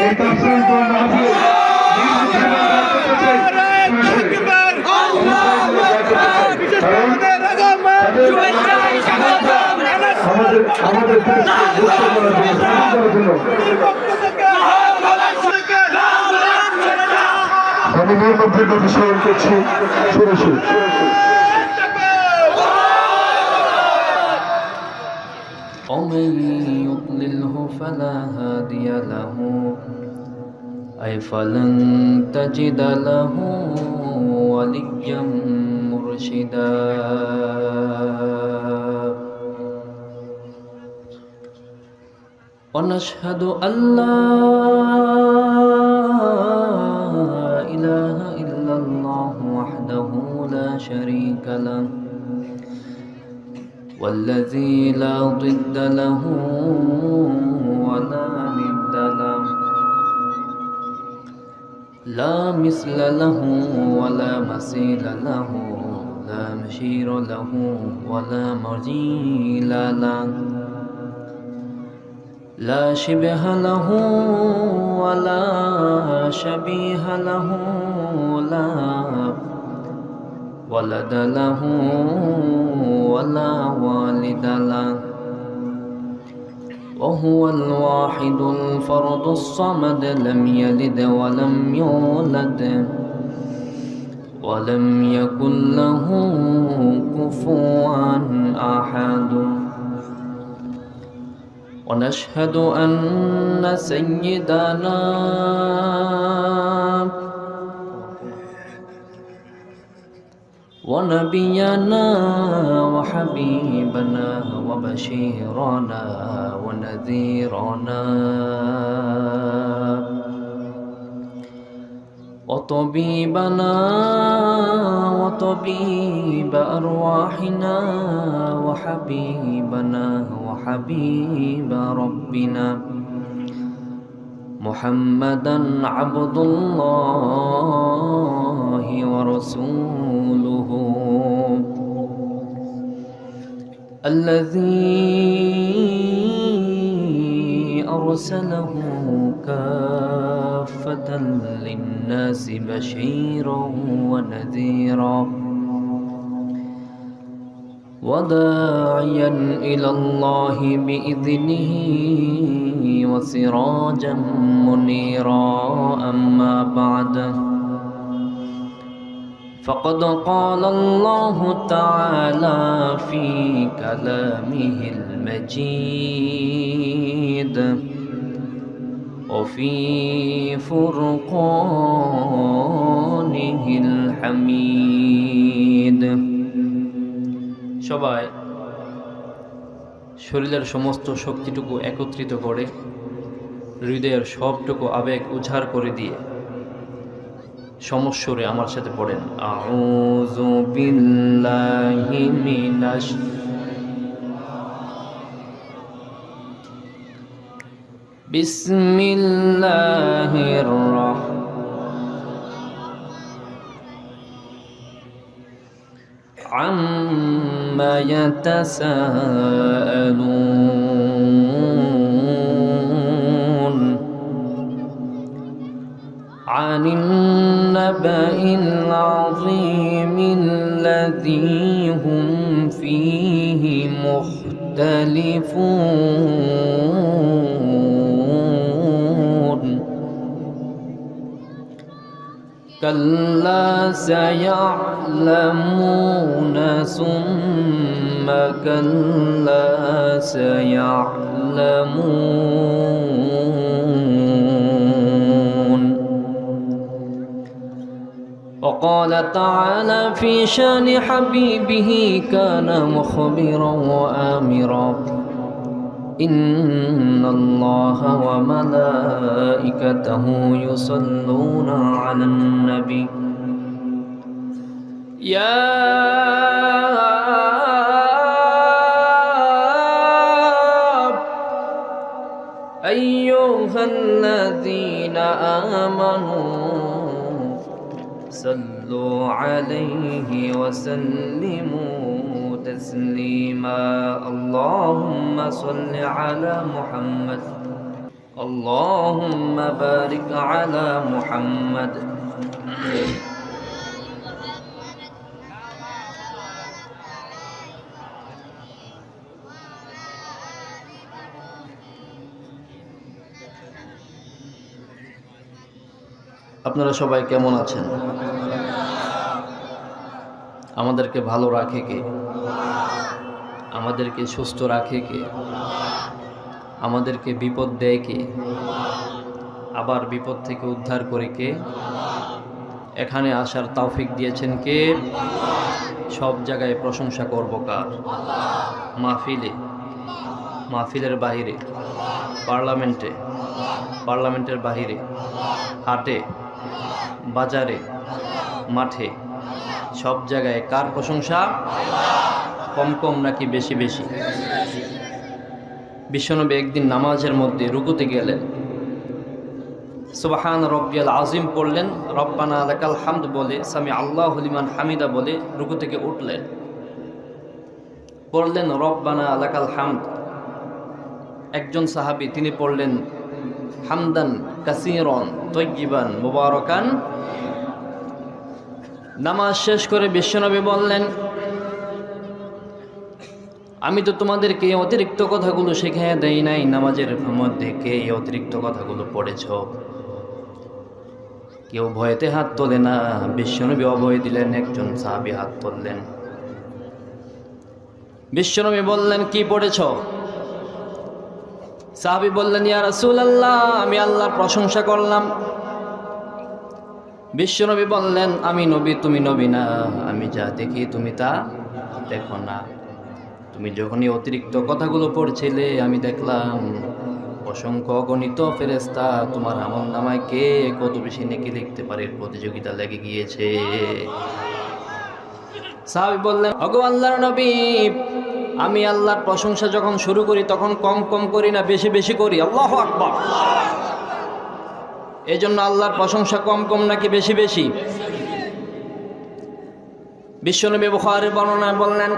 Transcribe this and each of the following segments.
এই তাফসীর কোরআন মাহফিল আমাদের আমি নির্মন্ত্রিত বিষয় করছি সরাসরি ومن يضلله فلا هادي له أي فلن تجد له وليا مرشدا ونشهد أن لا إله إلا الله وحده لا شريك له والذي لا ضد له ولا ند له لا مثل له ولا مثيل له لا مشير له ولا مجيل له لا شبه له ولا شبيه له لا ولد له ولا والد له وهو الواحد الفرد الصمد لم يلد ولم يولد ولم يكن له كفوا أحد ونشهد أن سيدنا ونبينا وحبيبنا وبشيرنا ونذيرنا وطبيبنا وطبيب أرواحنا وحبيبنا وحبيب ربنا محمدا عبد الله ورسوله الذي أرسله كافة للناس بشيرا ونذيرا وداعيا إلى الله بإذنه وسراجا منيرا أما بعد فقد قال الله تعالى في كلامه المجيد وفي فرقانه الحميد সবাই শরীরের সমস্ত শক্তিটুকু একত্রিত করে হৃদয়ের সবটুকু আবেগ উজাড় করে দিয়ে সমস্বরে আমার সাথে পড়েন আউযু বিল্লাহি মিনাশ বিসমিল্লাহির রাহমানির عما يتساءلون عن النبأ العظيم الذي هم فيه مختلفون كلا سيعلمون ثم كلا سيعلمون وقال تعالى في شان حبيبه كان مخبرا وآمرا إن الله وملائكته يصلون على النبي يا أيها الذين آمنوا صلوا عليه وسلموا تسليما اللهم صل على محمد اللهم بارك على محمد আপনারা সবাই কেমন আছেন? আমাদেরকে ভালো রাখে কে? আমাদেরকে সুস্থ রাখে কে? আমাদেরকে বিপদ দেয় কে? আবার বিপদ থেকে উদ্ধার করে কে? এখানে আসার তৌফিক দিয়েছেন কে? সব জায়গায় প্রশংসা করব কার? মাহফিলে, মাহফিলের বাইরে, পার্লামেন্টে, পার্লামেন্টের বাইরে, হাটে, বাজারে, মাঠে, সব জায়গায় কার প্রশংসা? কম কম নাকি বেশি বেশি? বিশ্বনবী একদিন নামাজের মধ্যে রুকুতে গেলেন, সুবহান রব্বিয়াল আযীম পড়লেন, রব্বানা লাকাল হামদ বলে, সামি আল্লাহু লিমান হামিদা বলে রুকু থেকে উঠলেন, পড়লেন রব্বানা লাকাল হামদ। একজন সাহাবী তিনি পড়লেন হামদান কাসীরান তাইয়িবান মুবারাকান। নামাজ শেষ করে বিশ্বনবী বললেন, আমি তো তোমাদেরকে এই অতিরিক্ত কথাগুলো শেখায় দেই নাই, নামাজের মধ্যে কে এই অতিরিক্ত কথাগুলো পড়েছ? কেউ ভয়েতে হাত তোলে না, বিশ্বনবী অভয় দিলেন, একজন সাহাবী হাত তুললেন। বিশ্বনবী বললেন, কি পড়েছ? সাহাবী বললেন, ইয়া রাসূলুল্লাহ, আমি আল্লাহর প্রশংসা করলাম। বিশ্বনবী বললেন, আমি নবী, তুমি নবী না, আমি যা দেখি তুমি তা দেখো না। তুমি যখনই অতিরিক্ত কথাগুলো পড়ছিলে, আমি দেখলাম অসংখ্য অগণিত ফেরেশতা তোমার আমলনামায় কে কত বেশি নেকি লিখতে পারে প্রতিযোগিতা লেগে গিয়েছে। সাহাবী বললেন, ওগো আল্লাহর নবী, আমি আল্লাহর প্রশংসা যখন শুরু করি তখন কম কম করি না, বেশি বেশি করি। আল্লাহু আকবার। এই জন্য আল্লাহর প্রশংসা কম কম নাকি বেশি বেশি? বিশ্বনবী বুখারীর বর্ণনায় বললেন,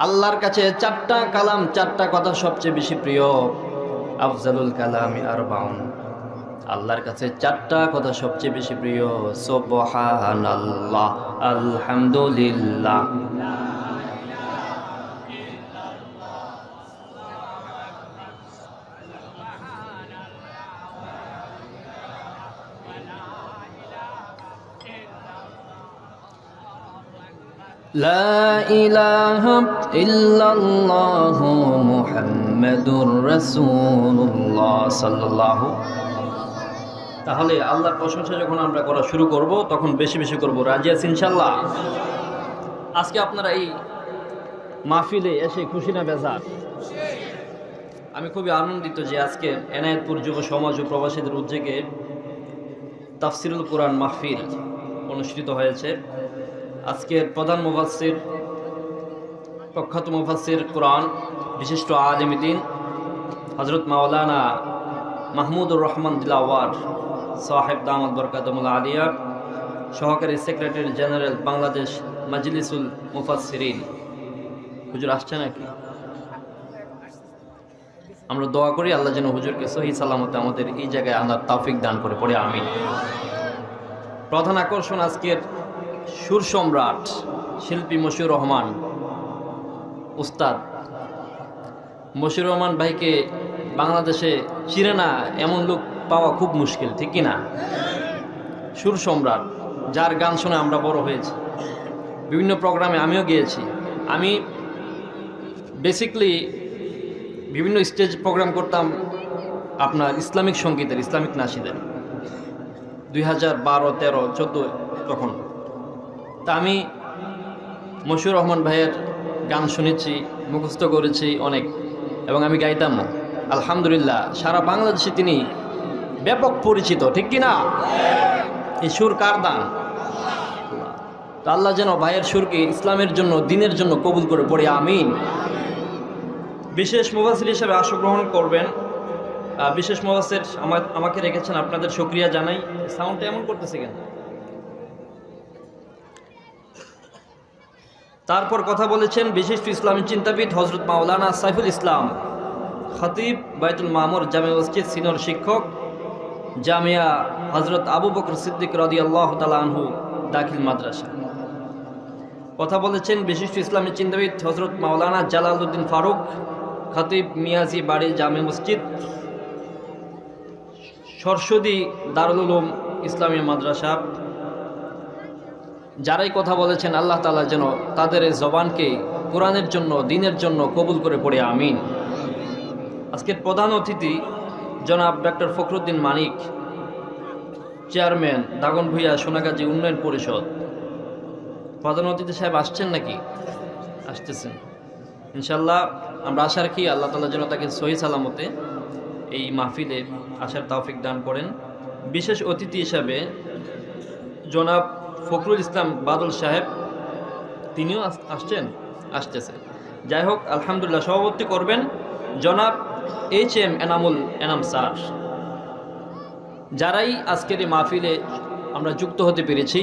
আল্লাহর কাছে চারটা কালাম, চারটা কথা সবচেয়ে বেশি প্রিয়। আফজালুল কালামি আরবাউন। আল্লাহর কাছে চারটা কথা সবচেয়ে বেশি প্রিয়। সুবহানাল্লাহ, আলহামদুলিল্লাহ, লা ইলাহা ইল্লাল্লাহু মুহাম্মাদুর রাসূলুল্লাহ সাল্লাল্লাহু। তাহলে আল্লাহর প্রশংসা যখন আমরা করা শুরু করব তখন বেশি বেশি করব। রাজি আছেন ইনশাআল্লাহ? আজকে আপনারা এই মাহফিলে এসে খুশি না বেজার? আমি খুবই আনন্দিত যে আজকে এনায়েতপুর যুব সমাজ ও প্রবাসীদের উদ্যোগে তাফসিরুল কোরআন মাহফিল অনুষ্ঠিত হয়েছে। আজকের প্রধান মুফাসসির, প্রখ্যাত মুফাসসির কোরআন, বিশিষ্ট আলেম দ্বীন হযরত মাওলানা মাহমুদুর রহমান দিলাওয়ার সাহেব দামাত বরকাতুল আলিয়া, সহকারী সেক্রেটারি জেনারেল বাংলাদেশ মাজলিসুল মুফাসসিরিন। হুজুর আসছে নাকি? আমরা দোয়া করি আল্লাহ যেন হুজুরকে সহি সালামতে আমাদের এই জায়গায় আনার তৌফিক দান করে, পড়ে আমিন। প্রধান আকর্ষণ আজকের সুর সম্রাট শিল্পী মশিউর রহমান উস্তাদ। মশিউর রহমান ভাইকে বাংলাদেশে চিনে না এমন লোক পাওয়া খুব মুশকিল, ঠিক কি না? সুর সম্রাট, যার গান শুনে আমরা বড় হয়েছি, বিভিন্ন প্রোগ্রামে আমিও গিয়েছি। আমি বেসিকলি বিভিন্ন স্টেজ প্রোগ্রাম করতাম আপনার ইসলামিক সঙ্গীতের, ইসলামিক নাশিদের, 2012, 13, 14 তখন। তা আমি মশিউর রহমান ভাইয়ের গান শুনেছি, মুখস্থ করেছি অনেক, এবং আমি গাইতামও। আলহামদুলিল্লাহ, সারা বাংলাদেশে তিনি ব্যাপক পরিচিত, ঠিক কি না? এই সুর কার দান? তো আল্লাহ যেন ভাইয়ের সুরকে ইসলামের জন্য, দিনের জন্য কবুল করে, পড়ে আমিন। বিশেষ মুফাসসির হিসেবে অংশগ্রহণ করবেন, বিশেষ মুফাসসির আমাকে রেখেছেন, আপনাদের শুকরিয়া জানাই। সাউন্ডটা এমন করতেছে কেন? তারপর কথা বলেছেন বিশিষ্ট ইসলামী চিন্তাবিদ হযরত মাওলানা সাইফুল ইসলাম খতিব বাইতুল মামুর জামে মসজিদ, সিনিয়র শিক্ষক জামিয়া হযরত আবু বকর সিদ্দিক রাদিয়াল্লাহু তাআলা আনহু দাখিল মাদ্রাসা। কথা বলেছেন বিশিষ্ট ইসলামী চিন্তাবিদ হযরত মাওলানা জালালউদ্দিন ফারুক, খতিব মিয়াজি বাড়ি জামে মসজিদ, সরস্বতী দারুল উলুম ইসলামী মাদ্রাসা। যারাই কথা বলেছেন আল্লাহ তাআলা যেন তাদের এই জবানকে কোরআনের জন্য, দ্বীনের জন্য কবুল করে পড়ে আমিন। আজকের প্রধান অতিথি জনাব ডক্টর ফখরুদ্দিন মানিক, চেয়ারম্যান দাগনভূঞা সোনাগাজী উন্নয়ন পরিষদ। প্রধান অতিথি সাহেব আসছেন নাকি? আসতেছেন ইনশাল্লাহ। আমরা আশা রাখি আল্লাহ তাআলা যেন তাকে সহি সালামতে এই মাহফিলে আসার তৌফিক দান করেন। বিশেষ অতিথি হিসাবে জনাব ফখরুল ইসলাম বাদল সাহেব, তিনিও আসতেছে। যাই হোক, আলহামদুলিল্লাহ। সভাপতি করবেন জনাব HM এনাম স্যার। যারাই আজকের এই মাহফিলে আমরা যুক্ত হতে পেরেছি,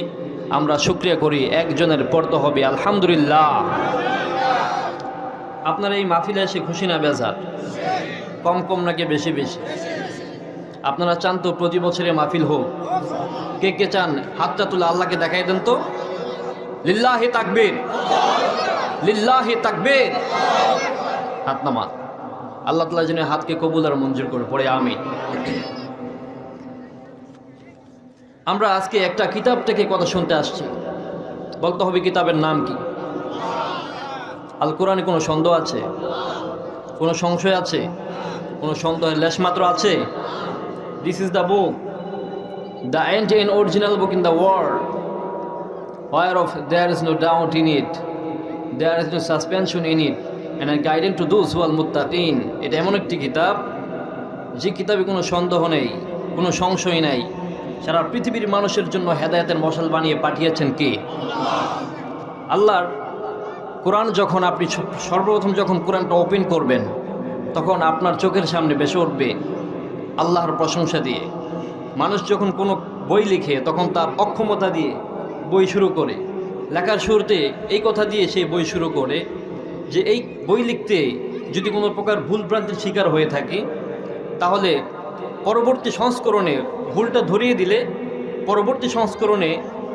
আমরা শুকরিয়া করি, একজনের পড়তে হবে আলহামদুলিল্লাহ। আপনারা এই মাহফিলে এসে খুশি না বেজার? কম কম নাকি বেশি বেশি? আপনারা চান তো প্রতি বছরে মাহফিল হোক? কে কে চান হাতটা তুলে আল্লাহকে দেখাই দেন তো। লিল্লাহি তাকবীর, লিল্লাহি তাকবীর। হাত নামা। আল্লাহ তাআলা যেন হাতকে কবুল আর মঞ্জুর করে পড়ে আমিন। আমরা আজকে একটা কিতাব থেকে কথা শুনতে আসছি। বলতে হবে কিতাবের নাম কি? আল কোরআনে কোনো সন্দেহ আছে? কোনো সংশয় আছে? কোনো সন্দেহের লেশমাত্র আছে? This is the book, the ancient original book in the world, whereof there is no doubt in it, there is no suspension in it, and a guidance to those who are muttaqin. এটা এমন একটি কিতাব যে কিতাবে কোনো সন্দেহ নেই, কোনো সংশয় নাই। সারা পৃথিবীর মানুষের জন্য হেদায়েতের মশাল বানিয়ে পাঠিয়েছেন কে? আল্লাহর কোরআন। যখন আপনি সর্বপ্রথম যখন কোরআনটা ওপেন করবেন, তখন আপনার চোখের সামনে ভেসে উঠবে আল্লাহর প্রশংসা দিয়ে। মানুষ যখন কোনো বই লিখে, তখন তার অক্ষমতা দিয়ে বই শুরু করে। লেখার শুরুতে এই কথা দিয়ে সেই বই শুরু করে যে এই বই লিখতে যদি কোনো প্রকার ভুল ভ্রান্তির শিকার হয়ে থাকে, তাহলে পরবর্তী সংস্করণে ভুলটা ধরিয়ে দিলে পরবর্তী সংস্করণে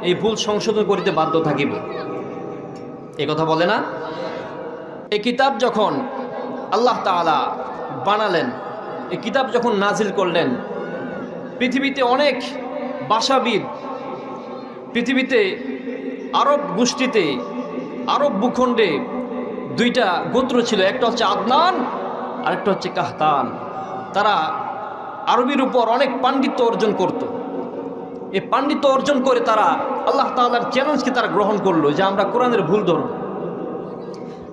এই ভুল সংশোধন করিতে বাধ্য থাকিবে। এ কথা বলে না? এই কিতাব যখন আল্লাহ তাআলা বানালেন, এই কিতাব যখন নাজিল করলেন, পৃথিবীতে অনেক ভাষাবিদ, পৃথিবীতে আরব গোষ্ঠীতে, আরব ভূখণ্ডে দুইটা গোত্র ছিল। একটা হচ্ছে আদনান, আরেকটা হচ্ছে কাহতান। তারা আরবির উপর অনেক পাণ্ডিত্য অর্জন করত। এই পাণ্ডিত্য অর্জন করে তারা আল্লাহ তাআলার চ্যালেঞ্জকে তারা গ্রহণ করলো যে আমরা কোরআনের ভুল ধরব।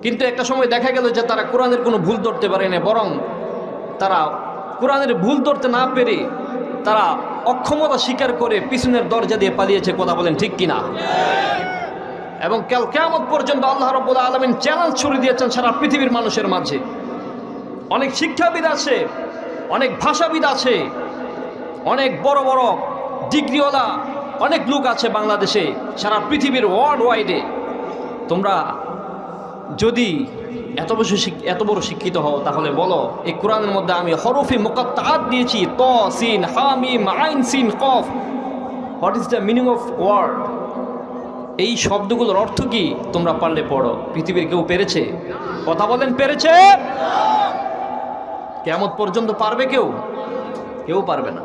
কিন্তু একটা সময় দেখা গেল যে তারা কোরআনের কোনো ভুল ধরতে পারে না, বরং তারা কোরআনের ভুল ধরতে না পেরে তারা অক্ষমতা স্বীকার করে পিছনের দরজা দিয়ে পালিয়েছে। কথা বলেন ঠিক কিনা? এবং কিয়ামত পর্যন্ত আল্লাহ রাব্বুল আলামিন চ্যালেঞ্জ ছুড়ে দিয়েছেন সারা পৃথিবীর মানুষের মাঝে। অনেক শিক্ষাবিদ আছে, অনেক ভাষাবিদ আছে, অনেক বড় বড় ডিগ্রিওয়ালা অনেক লোক আছে বাংলাদেশে, সারা পৃথিবীর ওয়ার্ল্ড ওয়াইডে। তোমরা যদি এত বড় শিক্ষিত হও, তাহলে বলো এই কোরআনের মধ্যে আমি হরফে মুকাত্তাআত দিয়েছি, ত সিন হা মিম আইন সিন কফ। What is the meaning of word? এই শব্দগুলোর অর্থ কি তোমরা পারলে পড়ো। পৃথিবীর কেউ পেরেছে? কথা বলেন, পেরেছে? কিয়ামত পর্যন্ত পারবে কেউ? কেউ পারবে না।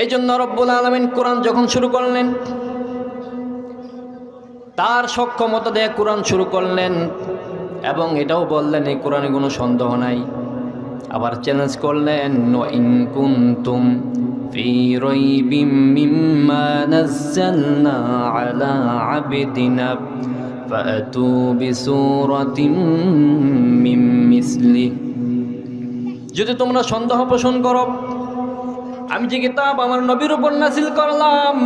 এই জন্য রব্বুল আলামিন কোরআন যখন শুরু করলেন, তার সক্ষমতা দিয়ে কোরআন শুরু করলেন এবং এটাও বললেন এই কোরআনে কোনো সন্দেহ নাই। আবার চ্যালেঞ্জ করলেন, ইন কুনতুম ফি রাইবিম মিম্মা নাযালনা আলা আবদিনা ফাতু বিসূরাতিম মিন মিসলি। যদি তোমরা সন্দেহ পোষণ করো আমি যে কিতাব আমার নবীর উপর নাযিল করলাম,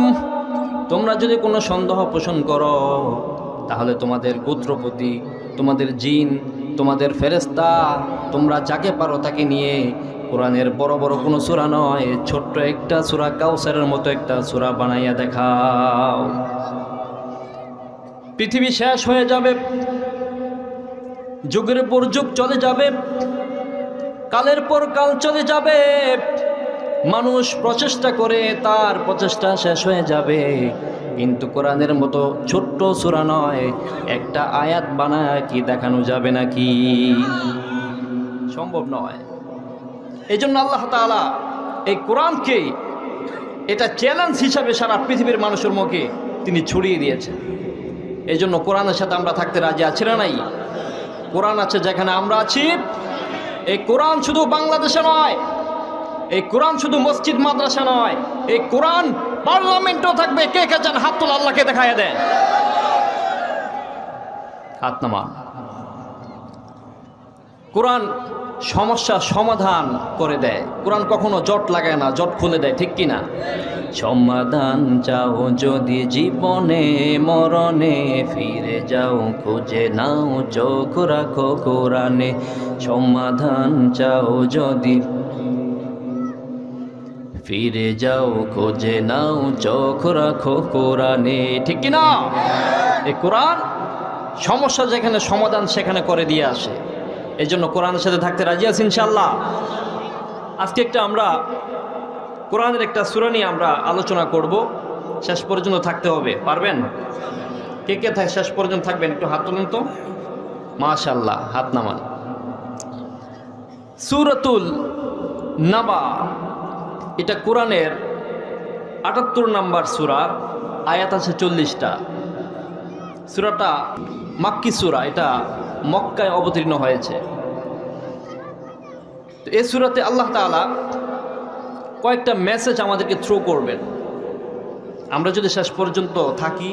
তোমরা যদি কোনো সন্দেহ পোষণ করো, তাহলে তোমাদের গোত্রপতি, তোমাদের জিন, তোমাদের ফেরেশতা, তোমরা যাকে পারো তাকে নিয়ে কোরআনের বড় বড় কোনো সূরা নয়, ছোট্ট একটা সূরা কাউসারের মতো একটা সূরা বানাইয়া দেখাও। পৃথিবী শেষ হয়ে যাবে, যুগের পর যুগ চলে যাবে, কালের পর কাল চলে যাবে, মানুষ প্রচেষ্টা করে তার প্রচেষ্টা শেষ হয়ে যাবে, কিন্তু কোরআনের মতো ছোট্ট সূরা নয়, একটা আয়াত বানায় কি দেখানো যাবে নাকি? সম্ভব নয়। এই জন্য আল্লাহ তাআলা এই কোরআনকে এটা চ্যালেঞ্জ হিসাবে সারা পৃথিবীর মানুষের মুখে তিনি ছড়িয়ে দিয়েছেন। এই জন্য কোরআনের সাথে আমরা থাকতে রাজি আছি না নাই? কোরআন আছে যেখানে আমরা আছি। এই কোরআন শুধু বাংলাদেশে নয়, এই কোরআন শুধু মসজিদ মাদ্রাসা নয়, এই কোরআন পার্লামেন্টও থাকবে। কে কে চান হাত তোলা, আল্লাহকে দেখায় দেন, হাত নামান। কোরআন সমস্যার সমাধান করে দেয়। কোরআন কখনো জট লাগায় না, জট খুলে দেয়, ঠিক কি না? সমাধান চাও যদি জীবনে মরণে, ফিরে যাও খুঁজে নাও চোখ রাখো কোরআনে। সমাধান চাও যদি ফিরে যাও খুঁজে নাও চোখ রাখো কোরআনে, ঠিক কি না? এই কোরআন সমস্যা যেখানে সমাধান সেখানে করে দিয়ে আসে। এই জন্য কোরআনের সাথে থাকতে রাজি আছি ইনশাআল্লাহ। আজকে আমরা কোরআনের একটা সূরা নিয়ে আমরা আলোচনা করব। শেষ পর্যন্ত থাকতে হবে, পারবেন? কে কে শেষ পর্যন্ত থাকবেন একটু হাত তুলুন তো। মাশাআল্লাহ, হাত নামান। সূরাতুল নাবা, এটা কোরআনের ৭৮ নম্বর সূরা, আয়াত আছে ৪০টা। সূরাটা মাক্কি সূরা, এটা মক্কায় অবতীর্ণ হয়েছে। তো এই সূরাতে আল্লাহ তাআলা কয়েকটা মেসেজ আমাদেরকে থ্রো করবেন। আমরা যদি শেষ পর্যন্ত থাকি,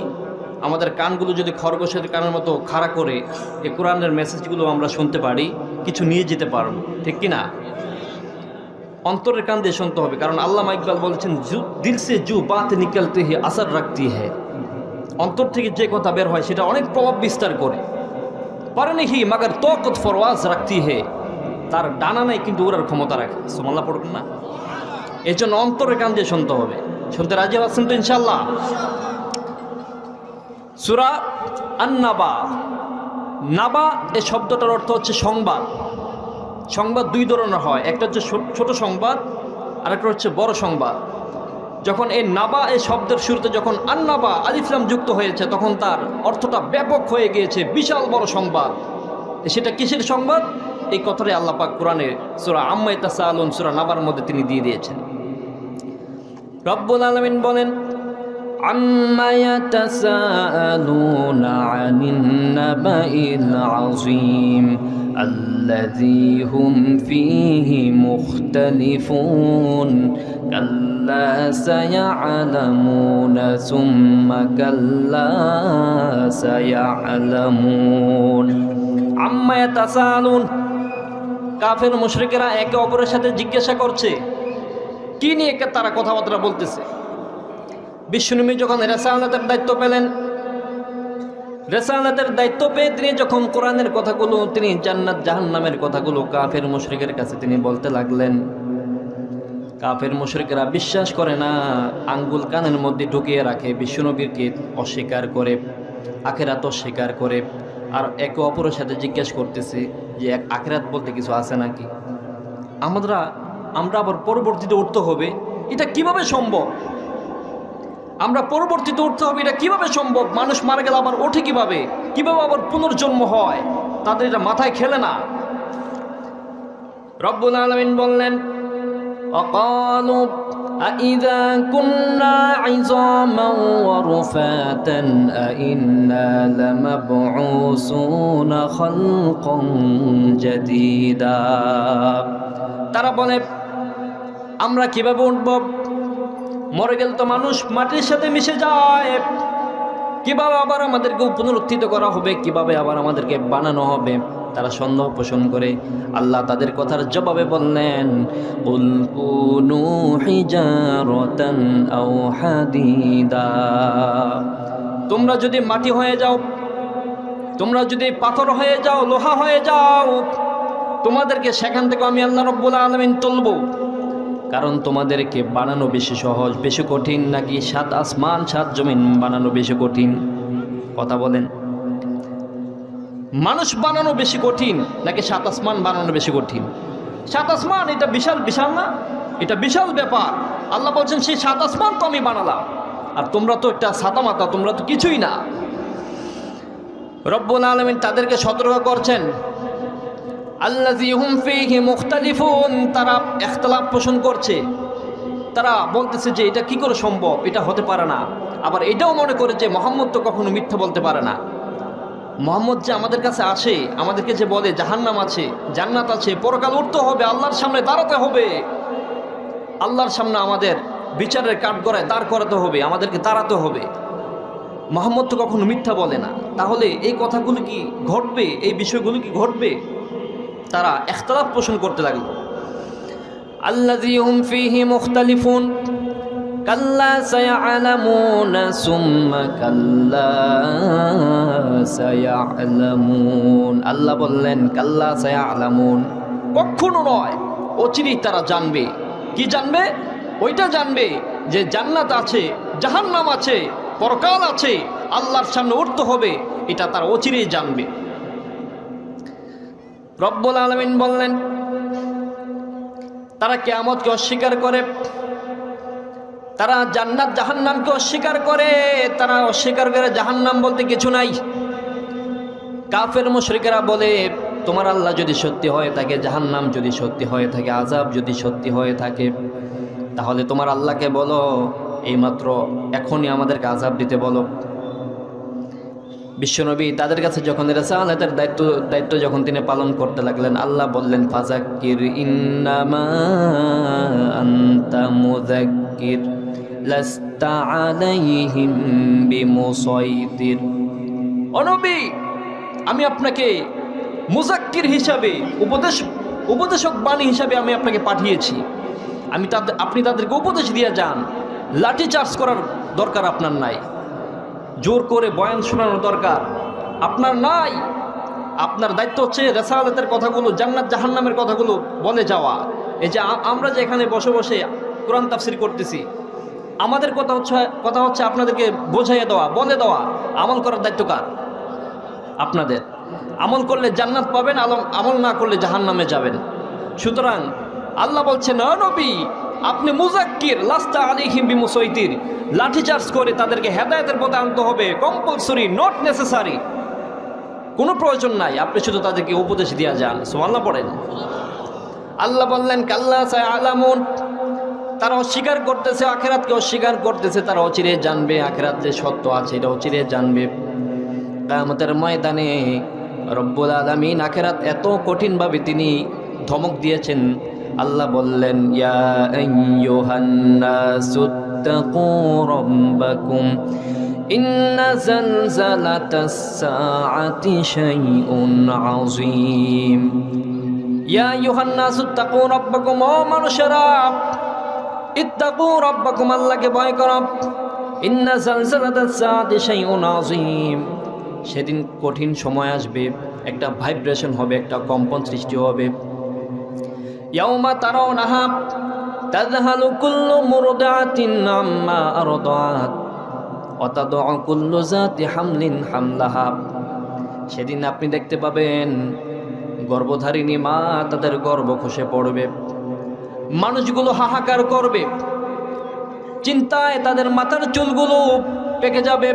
আমাদের কানগুলো যদি খরগোশের কানের মতো খাড়া করে এই কোরআনের মেসেজগুলো আমরা শুনতে পারি, কিছু নিয়ে যেতে পারবো, ঠিক কি না? অন্তরের কান দিয়ে শুনতে হবে, কারণ আল্লামা ইকবাল বলেছেন, দিল সে জু বাত নিকলতে হে আসর রাখতি হে। অন্তর থেকে যে কথা বের হয় সেটা অনেক প্রভাব বিস্তার করে। পারেনি হি মাগার তকত ফরওয়াজ রাখতি হে, তার ডানা নাই কিন্তু ওরার ক্ষমতা রাখে। সুবহানাল্লাহ পড়বেন না? এই জন্য অন্তরের কান দিয়ে শুনতে হবে। শুনতে রাজি আছেন তো ইনশাআল্লাহ? সূরা আন-নাবা, নাবা এই শব্দটার অর্থ হচ্ছে সংবাদ। সংবাদ দুই ধরনের হয়, একটা হচ্ছে ছোট সংবাদ, আর একটা হচ্ছে বড় সংবাদ। যখন এই নাবা এই শব্দের শুরুতে যখন আন-নাবা আলিফ লাম যুক্ত হয়েছে, তখন তার অর্থটা ব্যাপক হয়ে গিয়েছে, বিশাল বড় সংবাদ। সেটা কিসের সংবাদ? এই কথাটাই আল্লাহ পাক কোরআনে সূরা আম্মা ইয়াতাসাআলুন সূরা নাবার মধ্যে তিনি দিয়ে দিয়েছেন। রব্বুল আলামিন বলেন, আম্মা ইয়াতাসাআলুনা আনিন নাবাইল আযীম আল্লাযী হুম ফীহি মুখতালিফুন কাল্লা সায়া'লামুনা সুম্মা কাল্লা সায়া'লামুন। আম্মা ইয়াতাসাআলুন, কাফের মুশরিকেরা একে অপরের সাথে জিজ্ঞাসা করছে, কি নিয়ে তারা কথাবার্তা বলতেছে। বিশ্বনবী যখন রিসালাতের দায়িত্ব পেলেন, রিসালাতের দায়িত্ব পেয়ে তিনি যখন কোরআনের কথাগুলো, তিনি জান্নাত জাহান্নামের কথাগুলো কাফের মুশরিকের কাছে তিনি বলতে লাগলেন। কাফের মুশরিকেরা বিশ্বাস করে না, আঙ্গুল কানের মধ্যে ঢুকিয়ে রাখে, বিশ্বনবীকে অস্বীকার করে, আখিরাত অস্বীকার করে, আর একে অপরের সাথে জিজ্ঞেস করতেছে যে আখিরাত বলতে কিছু আছে নাকি। আমরা আবার পরবর্তীতে উঠতে হবে, এটা কিভাবে সম্ভব? আমরা পরবর্তীতে উঠতে হবে, এটা কিভাবে সম্ভব? মানুষ মারা গেলে আবার ওঠে কিভাবে? কিভাবে আবার পুনর্জন্ম হয়? তাদের এটা মাথায় খেলে না। রব্বুল আলামিন বললেন, অকালু আইযা কুন্না ইযামান ওয়া রুফাতান আইন্না লামাবউসুনা খালকান জাদীদা। তারা বলে, আমরা কিভাবে উঠব? মরে গেলে তো মানুষ মাটির সাথে মিশে যায়, কিভাবে আবার আমাদেরকে পুনরুত্থিত করা হবে? কিভাবে আবার আমাদেরকে বানানো হবে? তারা সন্দেহ পোষণ করে। আল্লাহ তাদের কথার জবাবে বললেন, কুল কুনু হিজারাতান আও হাদিদা। তোমরা যদি মাটি হয়ে যাও, তোমরা যদি পাথর হয়ে যাও, লোহা হয়ে যাও, তোমাদেরকে সেখান থেকে আমি আল্লাহ রাব্বুল আলামিন তুলব। কারণ তোমাদেরকে বানানো বেশি সহজ, বেশি কঠিন নাকি ৭ আসমান ৭ জমিন বানানো বেশি কঠিন? কথা বলেন, মানুষ বানানো বেশি কঠিন নাকি ৭ আসমান বানানো বেশি কঠিন? সাত আসমান এটা বিশাল বিশাল না, এটা বিশাল ব্যাপার। আল্লাহ বলছেন সেই সাত আসমান তো আমি বানালাম, আর তোমরা তো একটা ছাতা মাতা, তোমরা তো কিছুই না। রব্বুল আলামিন তাদেরকে সতর্ক করছেন, আল্লাযী হুম ফীহি মুখতালিফুন, তারা ইখতিলাফ পোষণ করছে, তারা বলতেছে যে এটা কি করে সম্ভব, এটা হতে পারে না। আবার এটাও মনে করে যে মুহাম্মদ তো কখনো মিথ্যা বলতে পারে না। মুহাম্মদ যে আমাদের কাছে আসে, আমাদেরকে যে বলে জাহান্নাম আছে, জান্নাত আছে, পরকাল উঠতে হবে, আল্লাহর সামনে দাঁড়াতে হবে, আল্লাহর সামনে আমাদের বিচারের কাঠগড়ায় দাঁড় করাতে হবে, আমাদেরকে দাঁড়াতে হবে, মুহাম্মদ তো কখনো মিথ্যা বলে না। তাহলে এই কথাগুলো কি ঘটবে, এই বিষয়গুলো কি ঘটবে? তারা ইখতিলাফ পোষণ করতে লাগলো। আল্লাযী হুম ফীহি মুখতালিফুন কাল্লা সায়ালামুনা সুম্মা কাল্লা সায়ালামুন। আল্লাহ বললেন কাল্লা সায়ালামুন, কখনো নয়, অচিরেই তারা জানবে। কি জানবে? ওইটা জানবে যে জান্নাত আছে, জাহান্নাম আছে, পরকাল আছে, আল্লাহর সামনে উঠতে হবে, এটা তারা অচিরেই জানবে। রব্বুল আলামিন বললেন তারা কিয়ামতকে অস্বীকার করে, তারা জান্নাত জাহান্নামকে অস্বীকার করে, তারা অস্বীকার করে জাহান্নাম বলতে কিছু নাই। কাফের মুশরিকেরা বলে তোমার আল্লাহ যদি সত্যি হয়ে থাকে, জাহান্নাম যদি সত্যি হয়ে থাকে, আযাব যদি সত্যি হয়ে থাকে, তাহলে তোমার আল্লাহকে বলো এইমাত্র এখনই আমাদেরকে আযাব দিতে বলো। বিশ্বনবী তাদের কাছে যখন রিসালাতের দায়িত্ব যখন তিনি পালন করতে লাগলেন, আল্লাহ বললেন ফাযাক্কির ইন্নামা আনতা মুযাক্কির লাস্তা আলাইহিম বিমুসাইতির। ও নবী, আমি আপনাকে মুযাক্কির হিসাবে, উপদেশক বাণী হিসাবে আমি আপনাকে পাঠিয়েছি। আপনি তাদেরকে উপদেশ দিয়ে যান, লাঠি চার্জ করার দরকার আপনার নাই, জোর করে বয়ান শোনানোর দরকার আপনার নাই। আপনার দায়িত্ব হচ্ছে রিসালাতের কথাগুলো, জান্নাত জাহান্নামের কথাগুলো বলে যাওয়া। এই যে আমরা যে এখানে বসে বসে কোরআন তাফসীর করতেছি, আমাদের কথা হচ্ছে আপনাদেরকে বোঝাইয়ে দেওয়া, বলে দেওয়া। আমল করার দায়িত্ব কার? আপনাদের। আমল করলে জান্নাত পাবেন, আমল না করলে জাহান্নামে যাবেন। সুতরাং আল্লাহ বলছেন ও নবী, আপনি মুযাক্কির লাস্তা আলাইহিম বিমুসাইতির, লাঠিচার্জ করে তাদেরকে হেদায়েতের পথে আনতে হবে, কম্পালসরি, নট নেসেসারি, কোনো প্রয়োজন নাই, আপনি শুধু তাদেরকে উপদেশ দিয়ে যান। সুবহানাল্লাহ পড়েন। আল্লাহ বললেন কাল্লা সায়ালামুন, তারা অস্বীকার করতেছে, আখিরাতকে অস্বীকার করতেছে, তারা অচিরে জানবে আখিরাত যে সত্য আছে, এটা অচিরে জানবে। কিয়ামতের ময়দানে রব্বুল আলামিন আখিরাত এত কঠিনভাবে তিনি ধমক দিয়েছেন। আল্লাহ বললেন ইয়া আইয়ুহান নাসুত্তাকু রাব্বাকুম ইন্না জালজালাতাস সাআতি শাইউন আযীম। ইয়া আইয়ুহান নাসুত্তাকু রাব্বাকুম, ও মানুষেরা, ইত্তাকু রাব্বাকুম, আল্লাহকে ভয় করো। ইন্না জালজালাতাস সাআতি শাইউন আযীম, সেদিন কঠিন সময় আসবে, একটা ভাইব্রেশন হবে, একটা কম্পন সৃষ্টি হবে। ইয়াউমা তারাউনাহা তাযহালু কুল্লু মুরদিআতিন আম্মা আরদাআত ওয়া তাদউ কুল্লু যাতি হামলিন হামলাহা। সেদিন আপনি দেখতে পাবেন গর্ভধারিণী মা তাদের গর্ভ খসে পড়বে, মানুষগুলো হাহাকার করবে, চিন্তায় তাদের মাথার চুলগুলো পেকে যাবে,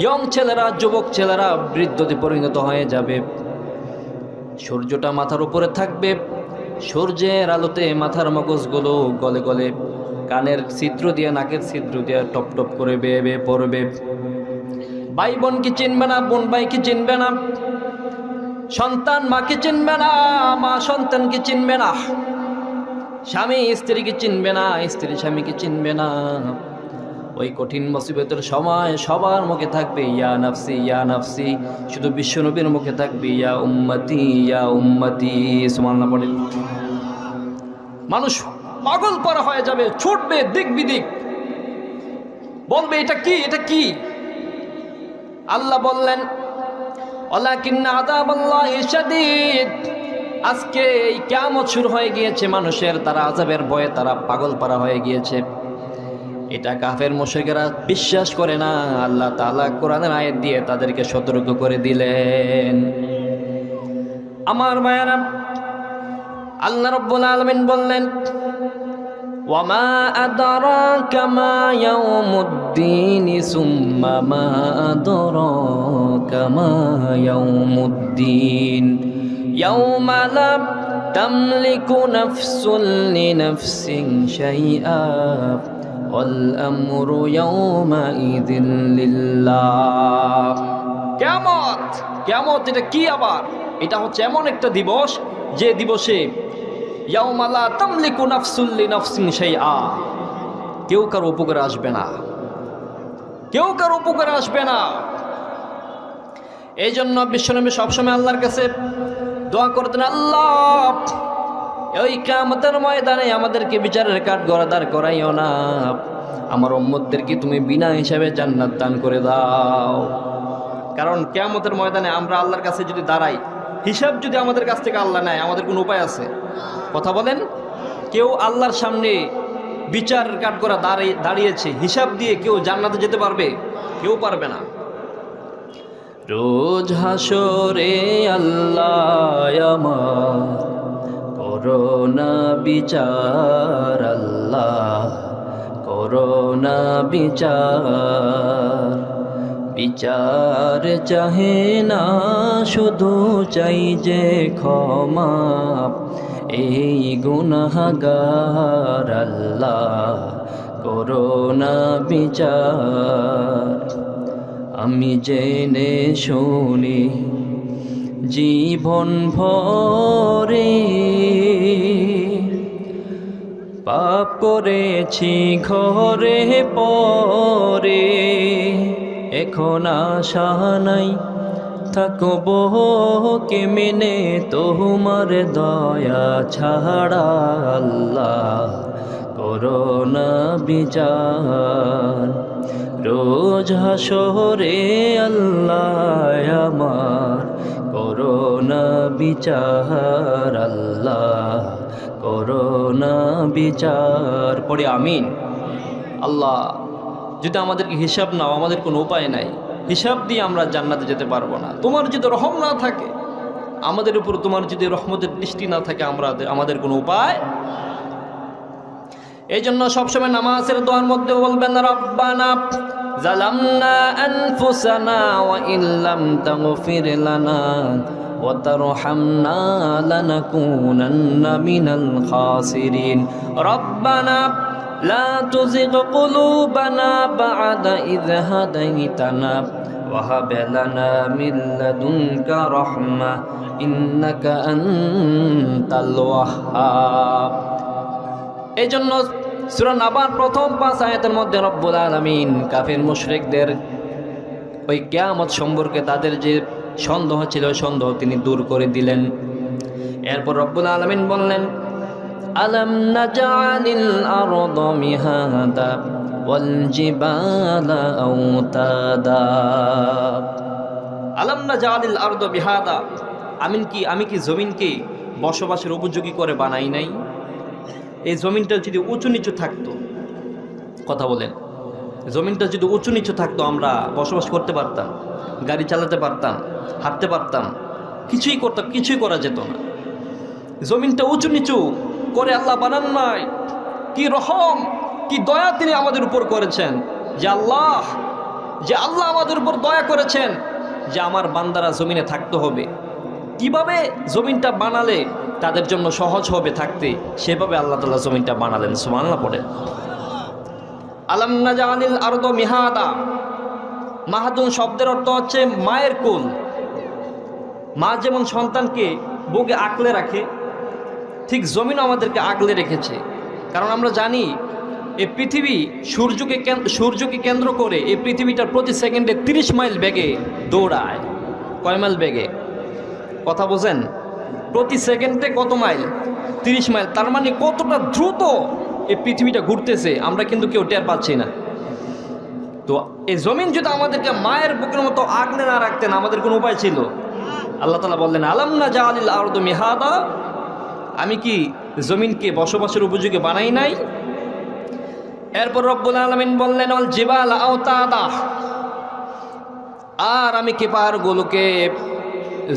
ইয়ং ছেলেরা, যুবক ছেলেরা বৃদ্ধতে পরিণত হয়ে যাবে। সূর্যটা মাথার উপরে থাকবে, সূর্যের আলোতে মাথার মগজগুলো গলে গলে কানের ছিদ্র দিয়ে, নাকের ছিদ্র দিয়ে টপ টপ করে বেয়ে বেয়ে পড়বে। ভাই বোনকে চিনবে না, বোন ভাইকে চিনবে না, সন্তান মাকে চিনবে না, মা সন্তানকে চিনবে না, স্বামী স্ত্রীকে চিনবে না, স্ত্রী স্বামীকে চিনবে না। ওই কঠিন মুসিবতের সময় সবার মুখে থাকবে ইয়া নাফসি ইয়া নাফসি, শুধু বিশ্বনবীর মুখে থাকবে ইয়া উম্মতি ইয়া উম্মতি। সুবহানাল্লাহ পড়েন। মানুষ পাগল পারা হয়ে যাবে, ছুটবে দিক বিদিক, বলবে এটা কি, এটা কি। আল্লাহ বললেন ওয়ালাকিন্না আযাবাল্লাহি শাদীদ, আজকে এই কিয়ামত শুরু হয়ে গিয়েছে মানুষের, তারা আযাবের ভয়ে তারা পাগল পারা হয়ে গিয়েছে। এটা কাফের মুশরিকরা বিশ্বাস করে না। আল্লাহ তাআলা কোরআনের আয়াত দিয়ে তাদেরকে সতর্ক করে দিলেন। আমার ভাইয়েরা, আল্লাহ রাব্বুল আলামিন বললেন ওয়ামা আদরাকা মা ইয়াউমুদ্দিন সুম্মা মা আদরাকা মা ইয়াউমুদ্দিন ইয়াউমা লা তামলিকু নাফসুন লিনাফসিন শাইআ ওয়াল আমরু ইয়াউমাইযিন লিল্লাহ। কিয়ামত এটা কি আবার? এটা হচ্ছে এমন একটা দিবস যে দিবসে ইয়াউমা লা তামলিকু নাফসুন লিনাফসিন শাইআ, কেউ কারো উপকারে আসবে না, কেউ কারো উপকারে আসবে না। এই জন্য বিশ্বনবী সবসময় আল্লাহর কাছে দোয়া করতেন, আল্লাহ ওই কিয়ামতের ময়দানে আমাদেরকে বিচারের কাঠগড়ায় করাইও না, আমার উম্মতদেরকে তুমি বিনা হিসাবে জান্নাত দান করে দাও। কারণ কিয়ামতের ময়দানে আমরা আল্লাহর কাছে যদি দাঁড়াই, হিসাব যদি আমাদের কাছ থেকে আল্লাহ নেয়, আমাদের কোনো উপায় আছে? কথা বলেন। কেউ আল্লাহর সামনে বিচার কাঠগড়া দাঁড়িয়েছে, হিসাব দিয়ে কেউ জান্নাতে যেতে পারবে? কেউ পারবে না। রোজ হাসরে আল্লাহ আমার করোনা বিচার, আল্লাহ করোনা বিচার। বিচার চাহে না শুধু চাই যে ক্ষমা, এই গুনাহগার আল্লাহ করোনা বিচার। আমি জেনে শুনি জীবন ভরে পাপ করেছি ঘরে পরে, এখন আশা নাই থাকবো কে মেনে তোমার দয়া ছাড়া, আল্লাহ করোনা বিচার। রোজ হাসরে আল্লাহ আমার করোনা বিচার, আল্লাহ করোনা বিচার। পড়ি আমিন। আল্লাহ যদি আমাদেরকে হিসাব নাও, আমাদের কোনো উপায় নাই, হিসাব দিয়ে আমরা জান্নাতে যেতে পারবো না। তোমার যদি রহম না থাকে আমাদের উপর, তোমার যদি রহমতের দৃষ্টি না থাকে, আমাদের কোনো উপায়। এই জন্য সবসময় নামাজের দোয়ার মধ্যে বলবেন, রব্বানা জালামনা আনফুসানা ওয়া ইল্লাম তাগফির লানা ওয়া তারহামনা লানাকুনান্না মিনাল খাসিরিন। রব্বানা লা তুযিগ কুলুবানা বা'দা ইয হাদাইতানা ওয়া হাব লানা মিন লাদুনকা রাহমা ইন্নাকা আনতাল ওয়াহ্হাব। এই জন্য সূরা নাবার প্রথম 5 আয়াতের মধ্যে রব্বুল আলামিন কাফির মুশরিকদের ওই কিয়ামত সম্পর্কে তাদের যে সন্দেহ ছিল, সন্দেহ তিনি দূর করে দিলেন। এরপর রব্বুল আলামিন বললেন, আলাম নাজআলিল আরদা মিহাদা ওয়াল জিবালা আওতাদা। আলাম নাজআলিল আরদা মিহাদা, আমি কি জমিনকে বসবাসের উপযোগী করে বানাই নাই? এই জমিনটা যদি উঁচু নিচু থাকতো, কথা বলেন, জমিনটা যদি উঁচু নিচু থাকতো আমরা বসবাস করতে পারতাম, গাড়ি চালাতে পারতাম, হাঁটতে পারতাম, কিছুই করা যেত না। জমিনটা উঁচু নিচু করে আল্লাহ বানান নাই। কি রহম, কি দয়া তিনি আমাদের উপর করেছেন, যে আল্লাহ আমাদের উপর দয়া করেছেন যে আমার বান্দারা জমিনে থাকতে হবে। কিভাবে জমিনটা বানালে তাদের জন্য সহজ হবে থাকতে, সেভাবে আল্লাহ তাআলা জমিনটা বানালেন। সুবহানাল্লাহ পড়েন। আলাম নাজআলিল আরদা মিহাদা। মাহাদুন শব্দের অর্থ হচ্ছে মায়ের কোল। মা যেমন সন্তানকে বুকে আগলে রাখে, ঠিক জমিন আমাদেরকে আগলে রেখেছে। কারণ আমরা জানি এই পৃথিবী সূর্যকে কেন্দ্র করে এই পৃথিবীটা প্রতি সেকেন্ডে 30 মাইল বেগে দৌড়ায়। কয় মাইল বেগে? কথা বোঝেন? প্রতি সেকেন্ডে কত মাইল? 30 মাইল। তার মানে কতটা দ্রুত এই পৃথিবীটা ঘুরতেছে আমরা কিন্তু কেউ টের পাচ্ছি না। তো এই জমিন যদি আমাদেরকে মায়ের বুকের মতো আগলে না রাখতেন, আমাদের কোনো উপায় ছিল? আল্লাহ তাআলা বললেন, আলাম নাজআলিল আরদা মিহাদা, আমি কি জমিনকে বসবাসের উপযোগী বানাই নাই? এরপর রব্বুল আলামিন বললেন, ওয়াল জিবালা আওতাদা, আর আমি কি পাহাড়গুলোকে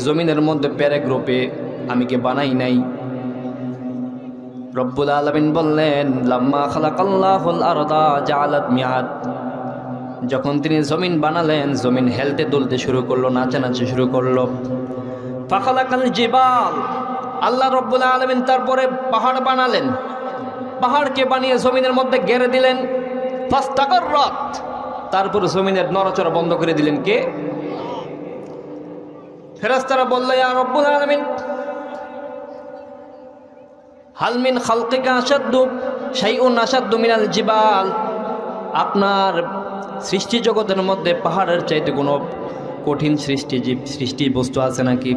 জমিনের মধ্যে প্যারাগ্রুপে আমি কি বানাই নাই? রব্বুল আলামিন বললেন লাম্মা খালাকাল্লাহুল আরদা জাআলাত মিআদ, যখন তিনি জমিন বানালেন জমিন হেলতে দুলতে শুরু করলো, নাচানাচি শুরু করলো। ফাখালাকাল জিবাল, আল্লাহ রব্বুল আলামিন তারপরে পাহাড় বানালেন, পাহাড়কে বানিয়ে জমিনের মধ্যে গেড়ে দিলেন। ফাস্তাকাররাত, তারপর জমিনের নড়াচড়া বন্ধ করে দিলেন কে? ফেরেশতারা বলল ইয়া রব্বুল আলামিন হাল মিন খালকিকা আশাদ্দু শাইউন আশাদ্দু মিনাল জিবাল, আপনার সৃষ্টি জগতের মধ্যে পাহাড়ের চাইতে কোনো কঠিন সৃষ্টি বস্তু আছে নাকি?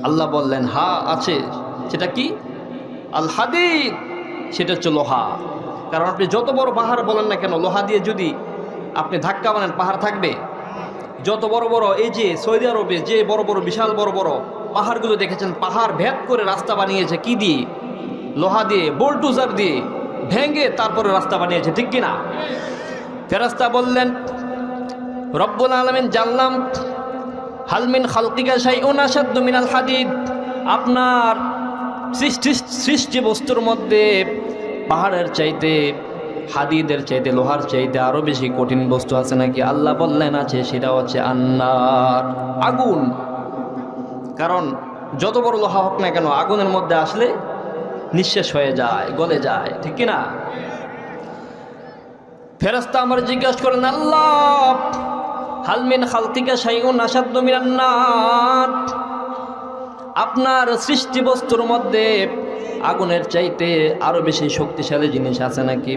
আল্লাহ বললেন হ্যাঁ আছে। সেটা কি? আল হাদিদ, সেটা হচ্ছে লোহা। কারণ আপনি যত বড় পাহাড় বলেন না কেন, লোহা দিয়ে যদি আপনি ধাক্কা বানান পাহাড় থাকবে? যত বড় বড় এই যে সৌদি আরবে যে বড় বড় বিশাল বড় বড় পাহাড়গুলো দেখেছেন, পাহাড় ভেদ করে রাস্তা বানিয়েছে কি দিয়ে? লোহা দিয়ে, বোল্টুজার দিয়ে ভেঙে তারপরে রাস্তা বানিয়েছে, ঠিক কিনা? ফেরেশতা বললেন রব্বুল আলামিন জানলাম হাল মিন খালকিকা শাইউন আশাদ্দু মিনাল হাদিদ, আপনার সৃষ্টি বস্তুর মধ্যে পাহাড়ের চাইতে, হাদিদের চাইতে, লোহার চাইতে আরো বেশি কঠিন বস্তু আছে নাকি? আল্লাহ বললেন আছে, সেটা হচ্ছে আন্নার, আগুন। কারণ যত বড় লোহা হোক না কেন আগুনের মধ্যে আসলে নিঃশেষ হয়ে যায়, গলে যায়, ঠিক কিনা? ফেরেশতা আমার জিজ্ঞাসা করেন আল্লাহ হাল মিন খালকিকা শাইউন আশাদ্দু মিনান নার, আপনার সৃষ্টি বস্তুর মধ্যে আগুনের চাইতে আরো বেশি শক্তিশালী জিনিস আছে নাকি?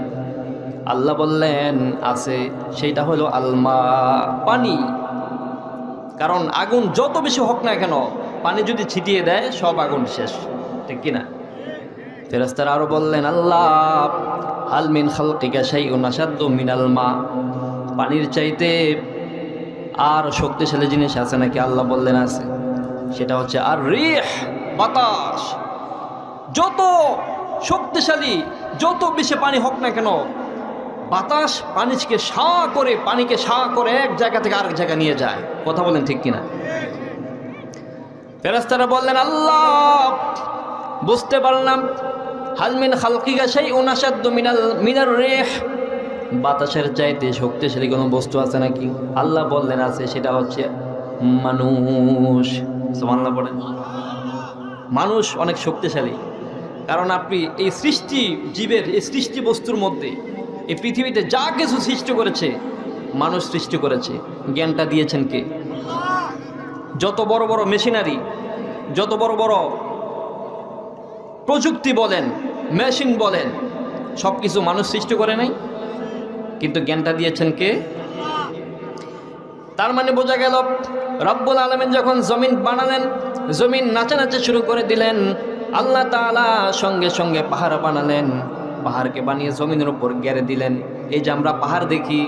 আল্লাহ বললেন আছে, সেইটা হলো আলমা, পানি। কারণ আগুন যত বেশি হোক না কেন পানি যদি ছিটিয়ে দেয় সব আগুন শেষ, ঠিক কিনা? ফেরেশতারা আরো বললেন আল্লাহ হাল মিন খালকিকা শাইউন আশাদ্দু মিনাল মা, পানির চাইতে আর শক্তিশালী জিনিস আছে নাকি? আল্লাহ বললেন আছে, সেটা হচ্ছে আর রিহ, বাতাস। যত শক্তিশালী, যত বেশি পানি হোক না কেন বাতাস পানিকে সাঁ করে এক জায়গা থেকে আরেক জায়গা নিয়ে যায়। কথা বলেন ঠিক কিনা? ফেরেশতারা বললেন আল্লাহ বুঝতে পারলাম হাল মিন খালকিকা শাইউন আশাদ্দু মিনার রিহ, বাতাসের চাইতে শক্তিশালী কোনো বস্তু আছে নাকি? আল্লাহ বললেন আছে, সেটা হচ্ছে মানুষ। সুবহানাল্লাহ বলেন। মানুষ অনেক শক্তিশালী, কারণ আপনি এই সৃষ্টি জীবের, এই সৃষ্টি বস্তুর মধ্যে এই পৃথিবীতে যা কিছু সৃষ্টি করেছে মানুষ সৃষ্টি করেছে। জ্ঞানটা দিয়েছেন কে? যত বড় বড় মেশিনারি, যত বড় বড় প্রযুক্তি বলেন, মেশিন বলেন, সব কিছু মানুষ সৃষ্টি করে নাই, কিন্তু জ্ঞানটা দিয়েছেন কে? তার মানে বোঝা গেল রব্বুল আলামিন যখন জমিন বানালেন, জমিন নাচানাচি শুরু করে দিলেন, আল্লাহ তাআলা সঙ্গে সঙ্গে পাহাড় বানালেন, পাহাড়কে বানিয়ে জমিনের উপর গেড়ে দিলেন। এই যে আমরা পাহাড় দেখি,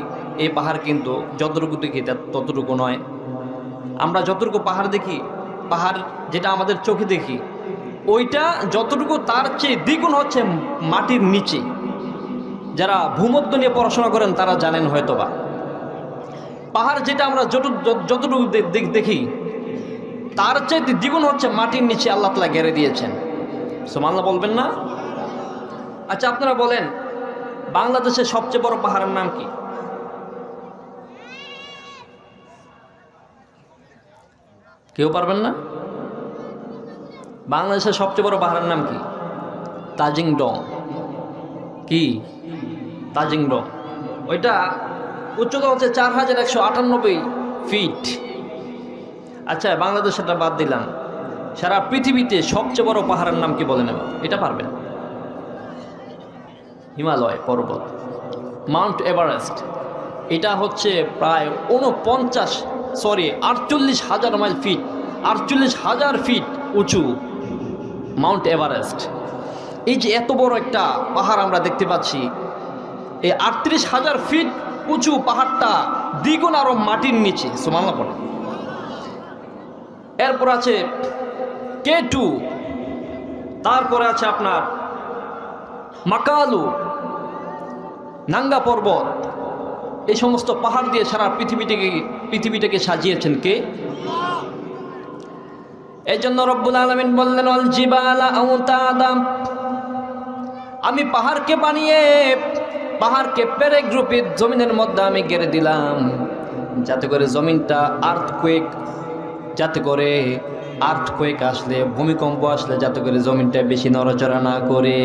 এই পাহাড় কিন্তু যতটুকু দেখি ততটুকু নয়। আমরা যতটুকু পাহাড় দেখি, পাহাড় যেটা আমাদের চোখে দেখি, ওইটা যতটুকু তার চেয়ে দ্বিগুণ হচ্ছে মাটির নিচে। যারা ভূমধ্য নিয়ে পড়াশোনা করেন তারা জানেন হয়তোবা, পাহাড় যেটা আমরা যতটুকু দেখি তার চাইতে দ্বিগুণ হচ্ছে মাটির নিচে আল্লাহ তাআলা গেড়ে দিয়েছেন। সুবহানাল্লাহ বলবেন না? আচ্ছা আপনারা বলেন বাংলাদেশের সবচেয়ে বড় পাহাড়ের নাম কি? কেউ পারবেন না? বাংলাদেশের সবচেয়ে বড় পাহাড়ের নাম কি? তাজিং ডং। কি? তাজিং ডং। ওইটা উচ্চতা হচ্ছে 4198 ফিট। আচ্ছা বাংলাদেশটা বাদ দিলাম, সারা পৃথিবীতে সবচেয়ে বড় পাহাড়ের নাম কি বলেন? এটা পারবেন? হিমালয় পর্বত, মাউন্ট এভারেস্ট। এটা হচ্ছে প্রায় 48,000 মাইল ফিট, 48,000 ফিট উঁচু মাউন্ট এভারেস্ট। এই যে এত বড় একটা পাহাড় আমরা দেখতে পাচ্ছি, এই 38,000 ফিট উঁচু পাহাড়টা দ্বিগুণ আরো মাটির নিচে। সুবহানাল্লাহ বলেন। এরপর আছে K2, তারপরে আছে আপনার মাকালু, নাঙ্গা পর্বত। এই সমস্ত পাহাড় দিয়ে সারা পৃথিবীটাকে সাজিয়েছেন কে? এই জন্য রব্বুল আলামিন বললেন ওয়াল জিবালা আওতাদা, আমি পাহাড়কে বানিয়ে পাহাড়কে পেরেক রূপে জমিনের মধ্যে আমি গেড়ে দিলাম, যাতে করে জমিনটা আর্থকুয়েক আসলে, ভূমিকম্প আসলে যাতে করে জমিনটা বেশি নড়াচড়া না করে।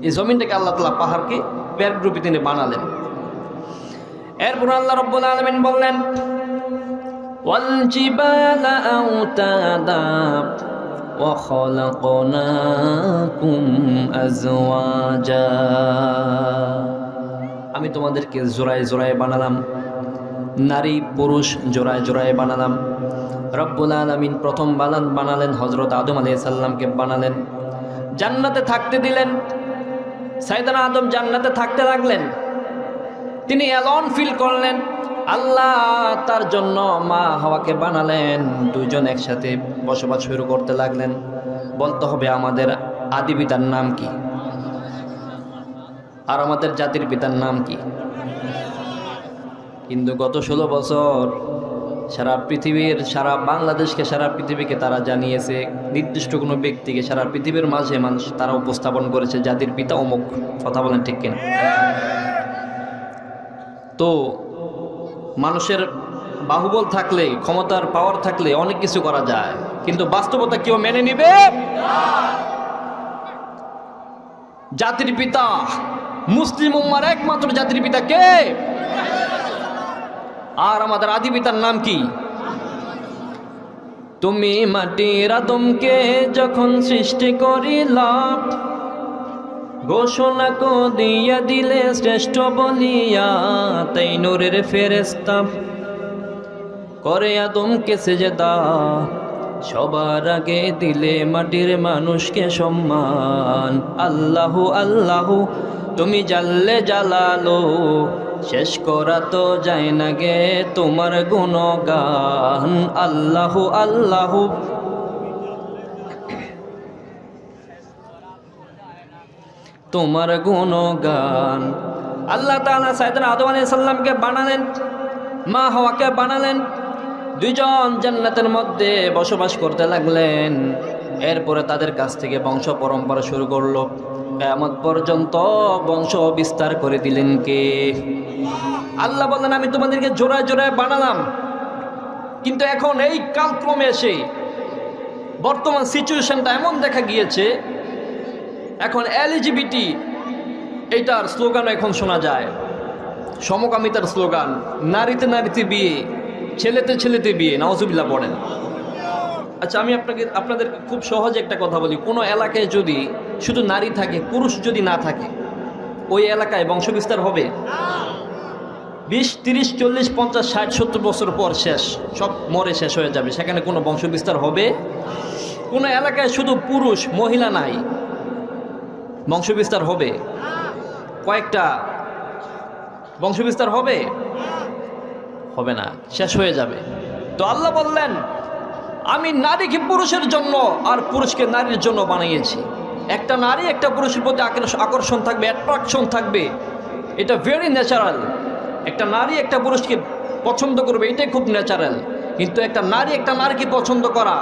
এই জমিনটাকে আল্লাহ তাআলা পাহাড়কে পেরেক রূপে তিনি বানালেন। এরপর আল্লাহ রাব্বুল আলামিন বললেন ওয়াল জিবালা আওতাদা ওয়া খালাকনাকুম আজওয়াজা। আমি তোমাদেরকে জোড়ায় জোড়ায় বানালাম, নারী পুরুষ জোড়ায় জোড়ায় বানালাম। রব্বুল আলামিন প্রথম বানালেন হযরত আদম আলাইহিস সালামকে বানালেন, জান্নাতে থাকতে দিলেন। সাইয়েদনা আদম জান্নাতে থাকতে লাগলেন, তিনি অ্যালোন ফিল করলেন। আল্লাহ তার জন্য মা হাওয়াকে বানালেন, দুইজন একসাথে বসবাস শুরু করতে লাগলেন। বলতে হবে আমাদের আদি পিতার নাম কি আর আমাদের জাতির পিতার নাম কি। কিন্তু গত 16 বছর সারা বাংলাদেশকে, সারা পৃথিবীকে তারা জানিয়েছে, নির্দিষ্ট কোনো ব্যক্তিকে সারা পৃথিবীর মাঝে মানুষ তারা উপস্থাপন করেছে জাতির পিতা অমুক। কথা বলেন ঠিক কিনা? তো মানুষের বাহুবল থাকলে, ক্ষমতার পাওয়ার থাকলে অনেক কিছু করা যায়, কিন্তু বাস্তবতা কেউ মেনে নিবে? জাতির পিতা, মুসলিম উম্মার একমাত্র জাতির পিতা কে? আর আমাদের আদি পিতার নাম কি? তুমি মাটির আদমকে যখন সৃষ্টি করিলা, ঘোষণা দিয়া দিলে শ্রেষ্ঠ বলিয়া, তাই নূরের ফেরেশতা করে আদমকে সেজদা। সবার আগে দিলে মাটির মানুষকে সম্মান। আল্লাহু আল্লাহু তুমি জাল্লে জালালো, শেষ করা তো যায় না গে তোমার গুণগান। আল্লাহু আল্লাহু তোমার গুণগান। আল্লাহ তাআলা সাইয়েদনা আদম আলাইহিস সালামকে বানালেন, মা হাওয়াকে বানালেন, দুইজন জান্নাতের মধ্যে বসবাস করতে লাগলেন। এরপরে তাদের কাছ থেকে বংশ পরম্পরা শুরু করলো, কিয়ামত পর্যন্ত বংশ বিস্তার করে দিলেন কে? আল্লাহ বললেন আমি তোমাদেরকে জোড়ায় জোড়ায় বানালাম, কিন্তু এখন এই কালক্রমে এসে বর্তমান সিচুয়েশনটা এমন দেখা গিয়েছে, এখন এলজিবিটি এইটার স্লোগান এখন শোনা যায়, সমকামিতার স্লোগান, নারীতে নারীতে বিয়ে, ছেলেতে ছেলেতে বিয়ে। নাউজুবিল্লাহ পড়েন। আচ্ছা, আমি আপনাদের খুব সহজে একটা কথা বলি, কোনো এলাকায় যদি শুধু নারী থাকে, পুরুষ যদি না থাকে, ওই এলাকায় বংশবিস্তার হবে? 20, 30, 40, 50, 60, 70 বছর পর শেষ, সব মরে শেষ হয়ে যাবে, সেখানে কোনো বংশবিস্তার হবে? কোনো এলাকায় শুধু পুরুষ মহিলা নাই, বংশবিস্তার হবে? কয়েকটা বংশবিস্তার হবে? হবে না, শেষ হয়ে যাবে। তো আল্লাহ বললেন আমি নারীকে পুরুষের জন্য আর পুরুষকে নারীর জন্য বানিয়েছি। একটা নারী একটা পুরুষের প্রতি আকর্ষণ থাকবে, অ্যাট্রাকশন থাকবে, এটা ভেরি ন্যাচারাল। একটা নারী একটা পুরুষকে পছন্দ করবে, এটাই খুব ন্যাচারাল। কিন্তু একটা নারী একটা নারীকে পছন্দ করা,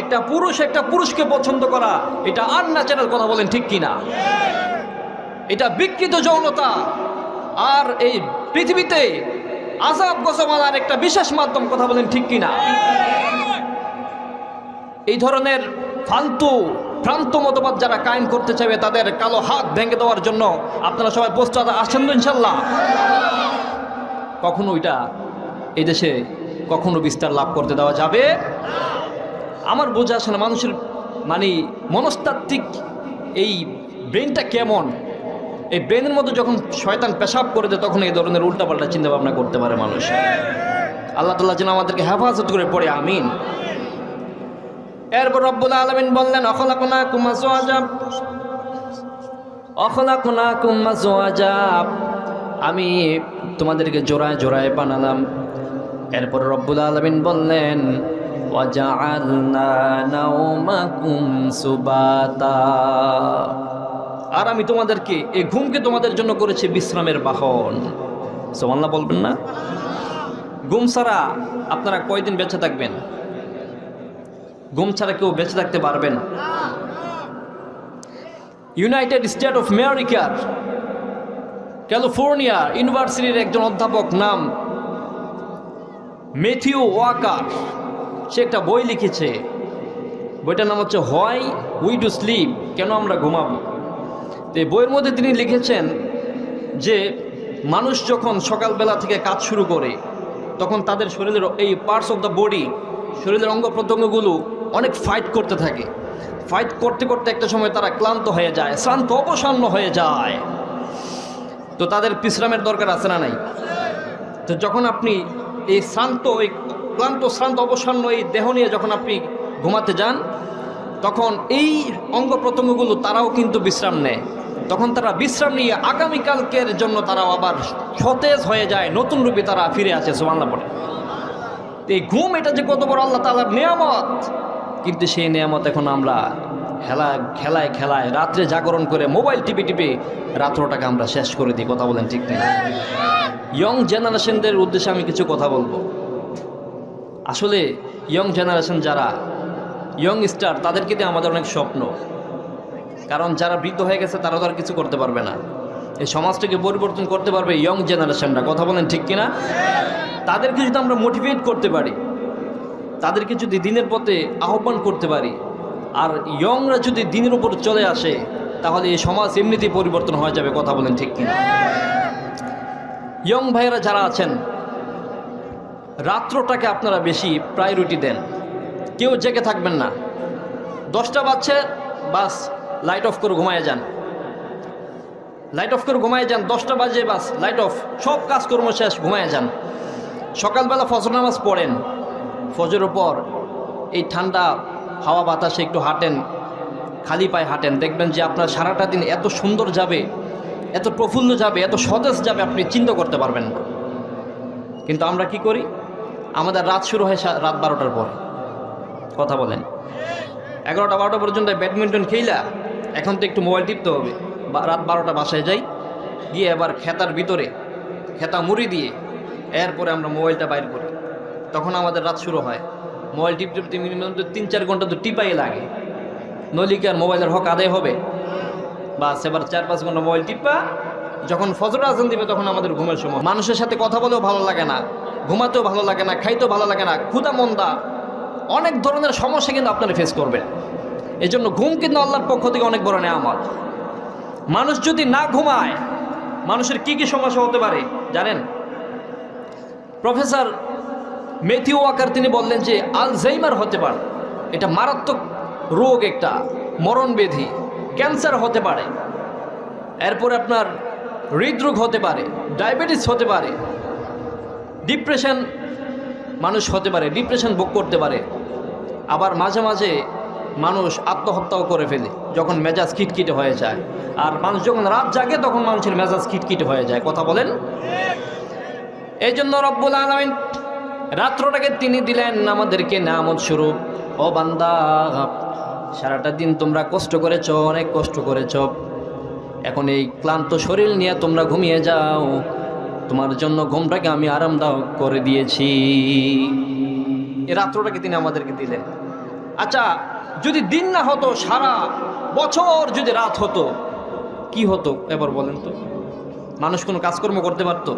একটা পুরুষ একটা পুরুষকে পছন্দ করা, এটা আনন্যাচারাল। কথা বলেন ঠিক কিনা? এটা বিকৃত যৌনতা, আর এই পৃথিবীতে আযাব গজমালার একটা বিশেষ মাধ্যম। কথা বলেন ঠিক কিনা? এই ধরনের ভ্রান্ত মতবাদ যারা কায়েম করতে চাইবে, তাদের কালো হাত ভেঙে দেওয়ার জন্য আপনারা সবাই প্রস্তুত আছেন তো ইনশাল্লাহ? কখনো এটা এই দেশে কখনো বিস্তার লাভ করতে দেওয়া যাবে? আমার বোঝা আসে না মানুষের মনস্তাত্ত্বিক এই ব্রেনটা কেমন। এই ব্রেনের মধ্যে যখন শয়তান পেশাব করে দেয়, তখন এই ধরনের উল্টাপাল্টা চিন্তা ভাবনা করতে পারে মানুষ। আল্লাহ তাআলা যেন আমাদেরকে হেফাজত করে পড়ে, আমিন। এরপর রব্বুল আলামিন বললেন অখলাকনাকুম আজওয়াজা, আমি তোমাদেরকে জোড়ায় জোড়ায় বানালাম। এরপর রব্বুল আলামিন বললেন ওয়াজআলনা নাওমাকুম সুবাতা, আর আমি তোমাদেরকে এই ঘুমকে তোমাদের জন্য করেছি বিশ্রামের বাহন। সুবহানাল্লাহ বলবেন না? ঘুম ছাড়া আপনারা কয়দিন বেঁচে থাকবেন? ঘুম ছাড়া কেউ বেঁচে থাকতে পারবেন? ইউনাইটেড স্টেট অফ আমেরিকার ক্যালিফোর্নিয়া ইউনিভার্সিটির একজন অধ্যাপক নাম ম্যাথিউ ওয়াকার, সে একটা বই লিখেছে। বইটার নাম হচ্ছে হোয়াই উই ডু স্লিপ, কেন আমরা ঘুমাবো। তো এই বইয়ের মধ্যে তিনি লিখেছেন যে মানুষ যখন সকালবেলা থেকে কাজ শুরু করে তখন তাদের শরীরের এই পার্টস অফ দ্য বডি, শরীরের অঙ্গ প্রত্যঙ্গগুলো অনেক ফাইট করতে থাকে। ফাইট করতে করতে একটা সময় তারা ক্লান্ত হয়ে যায়, শ্রান্ত অবসন্ন হয়ে যায়। তো তাদের বিশ্রামের দরকার আছে না নাই? তো যখন আপনি এই ক্লান্ত শ্রান্ত অবসন্ন এই দেহ নিয়ে যখন আপনি ঘুমাতে যান, তখন এই অঙ্গ প্রত্যঙ্গগুলো তারাও কিন্তু বিশ্রাম নেয়। তখন তারা বিশ্রাম নিয়ে আগামীকালকের জন্য তারাও আবার সতেজ হয়ে যায়, নতুন রূপে তারা ফিরে আসে। সুবহানাল্লাহ পড়ে। এই ঘুম এটা যে কত বড় আল্লাহ তাআলার নিয়ামত, কিন্তু সেই নিয়ামত এখন আমরা খেলায় রাত্রে জাগরণ করে মোবাইল টিপে রাত্রটাকে আমরা শেষ করে দিই। কথা বলেন ঠিক না? ইয়ং জেনারেশনদের উদ্দেশ্যে আমি কিছু কথা বলবো। আসলে ইয়ং জেনারেশন যারা ইয়ং স্টার, তাদেরকে দিয়ে আমাদের অনেক স্বপ্ন। কারণ যারা বৃদ্ধ হয়ে গেছে তারা তো আর কিছু করতে পারবে না। এই সমাজটাকে পরিবর্তন করতে পারবে ইয়ং জেনারেশনরা। কথা বলেন ঠিক কিনা? তাদেরকে যদি আমরা মোটিভেট করতে পারি, তাদেরকে যদি দিনের পথে আহ্বান করতে পারি, আর ইয়ংরা যদি দিনের উপর চলে আসে, তাহলে এই সমাজ এমনিতেই পরিবর্তন হয়ে যাবে। কথা বলেন ঠিক কিনা? ইয়ং ভাইয়েরা যারা আছেন, রাত্রটাকে আপনারা বেশি প্রায়োরিটি দেন। কেউ জেগে থাকবেন না। 10টা বাজছে, বাস লাইট অফ করে ঘুমায় যান। 10টা বাজে, বাস লাইট অফ, সব কাজকর্ম শেষ, ঘুমায় যান। সকালবেলা ফজর নামাজ পড়েন, ফজরের পর এই ঠান্ডা হাওয়া বাতাসে একটু হাঁটেন, খালি পায়ে হাঁটেন। দেখবেন যে আপনার সারাটা দিন এত সুন্দর যাবে, এত প্রফুল্ল যাবে, এত সতেজ যাবে, আপনি চিন্তা করতে পারবেন না। কিন্তু আমরা কি করি? আমাদের রাত শুরু হয় রাত 12টার পরে। কথা বলেন, 11টা 12টা পর্যন্ত ব্যাডমিন্টন খেলা, এখন তো একটু মোবাইল টিপতে হবে। রাত 12টা বাসায় যাই, গিয়ে এবার খেতার ভিতরে খেতা মুড়ি দিয়ে এরপরে আমরা মোবাইলটা বাইর করি। তখন আমাদের রাত শুরু হয়। মোবাইল টিপতে মিনিমাম তো 3-4 ঘন্টা তো টিপাই লাগে, নইলে কি আর মোবাইলের হক আদায় হবে? বাস এবার 4-5 ঘন্টা মোবাইল টিপা, যখন ফজর আজান দিবে তখন আমাদের ঘুমের সময়। মানুষের সাথে কথা বলেও ভালো লাগে না, ঘুমাতেও ভালো লাগে না, খাইতেও ভালো লাগে না, ক্ষুধা মন্দা, অনেক ধরনের সমস্যা কিন্তু আপনারা ফেস করবেন। এই জন্য ঘুম কিন্তু আল্লাহর পক্ষ থেকে অনেক বড় নেয়ামত। মানুষ যদি না ঘুমায়, মানুষের কি কি সমস্যা হতে পারে জানেন? প্রফেসর ম্যাথিউ ওয়াকার তিনি বললেন যে আলঝাইমার হতে পারে। এটা মারাত্মক রোগ, একটা মরণব্যাধি। ক্যান্সার হতে পারে, এরপরে আপনার হৃদরোগ হতে পারে, ডায়াবেটিস হতে পারে, ডিপ্রেশন মানুষ হতে পারে, ডিপ্রেশন ভোগ করতে পারে। আবার মাঝে মাঝে মানুষ আত্মহত্যাও করে ফেলে যখন মেজাজ খিটখিটে হয়ে যায়। আর মানুষ যখন রাত জাগে তখন মানুষের মেজাজ খিটখিটে হয়ে যায়। কথা বলেন। এই জন্য রব্বুল আলামিন রাত্রটাকে তিনি দিলেন আমাদেরকে নিয়ামত স্বরূপ। ও বান্দা, সারাটা দিন তোমরা কষ্ট করেছ, অনেক কষ্ট করেছ, এখন এই ক্লান্ত শরীর নিয়ে তোমরা ঘুমিয়ে যাও। তোমার জন্য ঘুমটাকে আমি আরামদায়ক করে দিয়েছি। এই রাত্রটাকে তিনি আমাদেরকে দিলেন। আচ্ছা, যদি দিন না হতো, সারা বছর যদি রাত হতো, কি হতো এবার বলেন তো? মানুষ কোনো কাজকর্ম করতে পারত?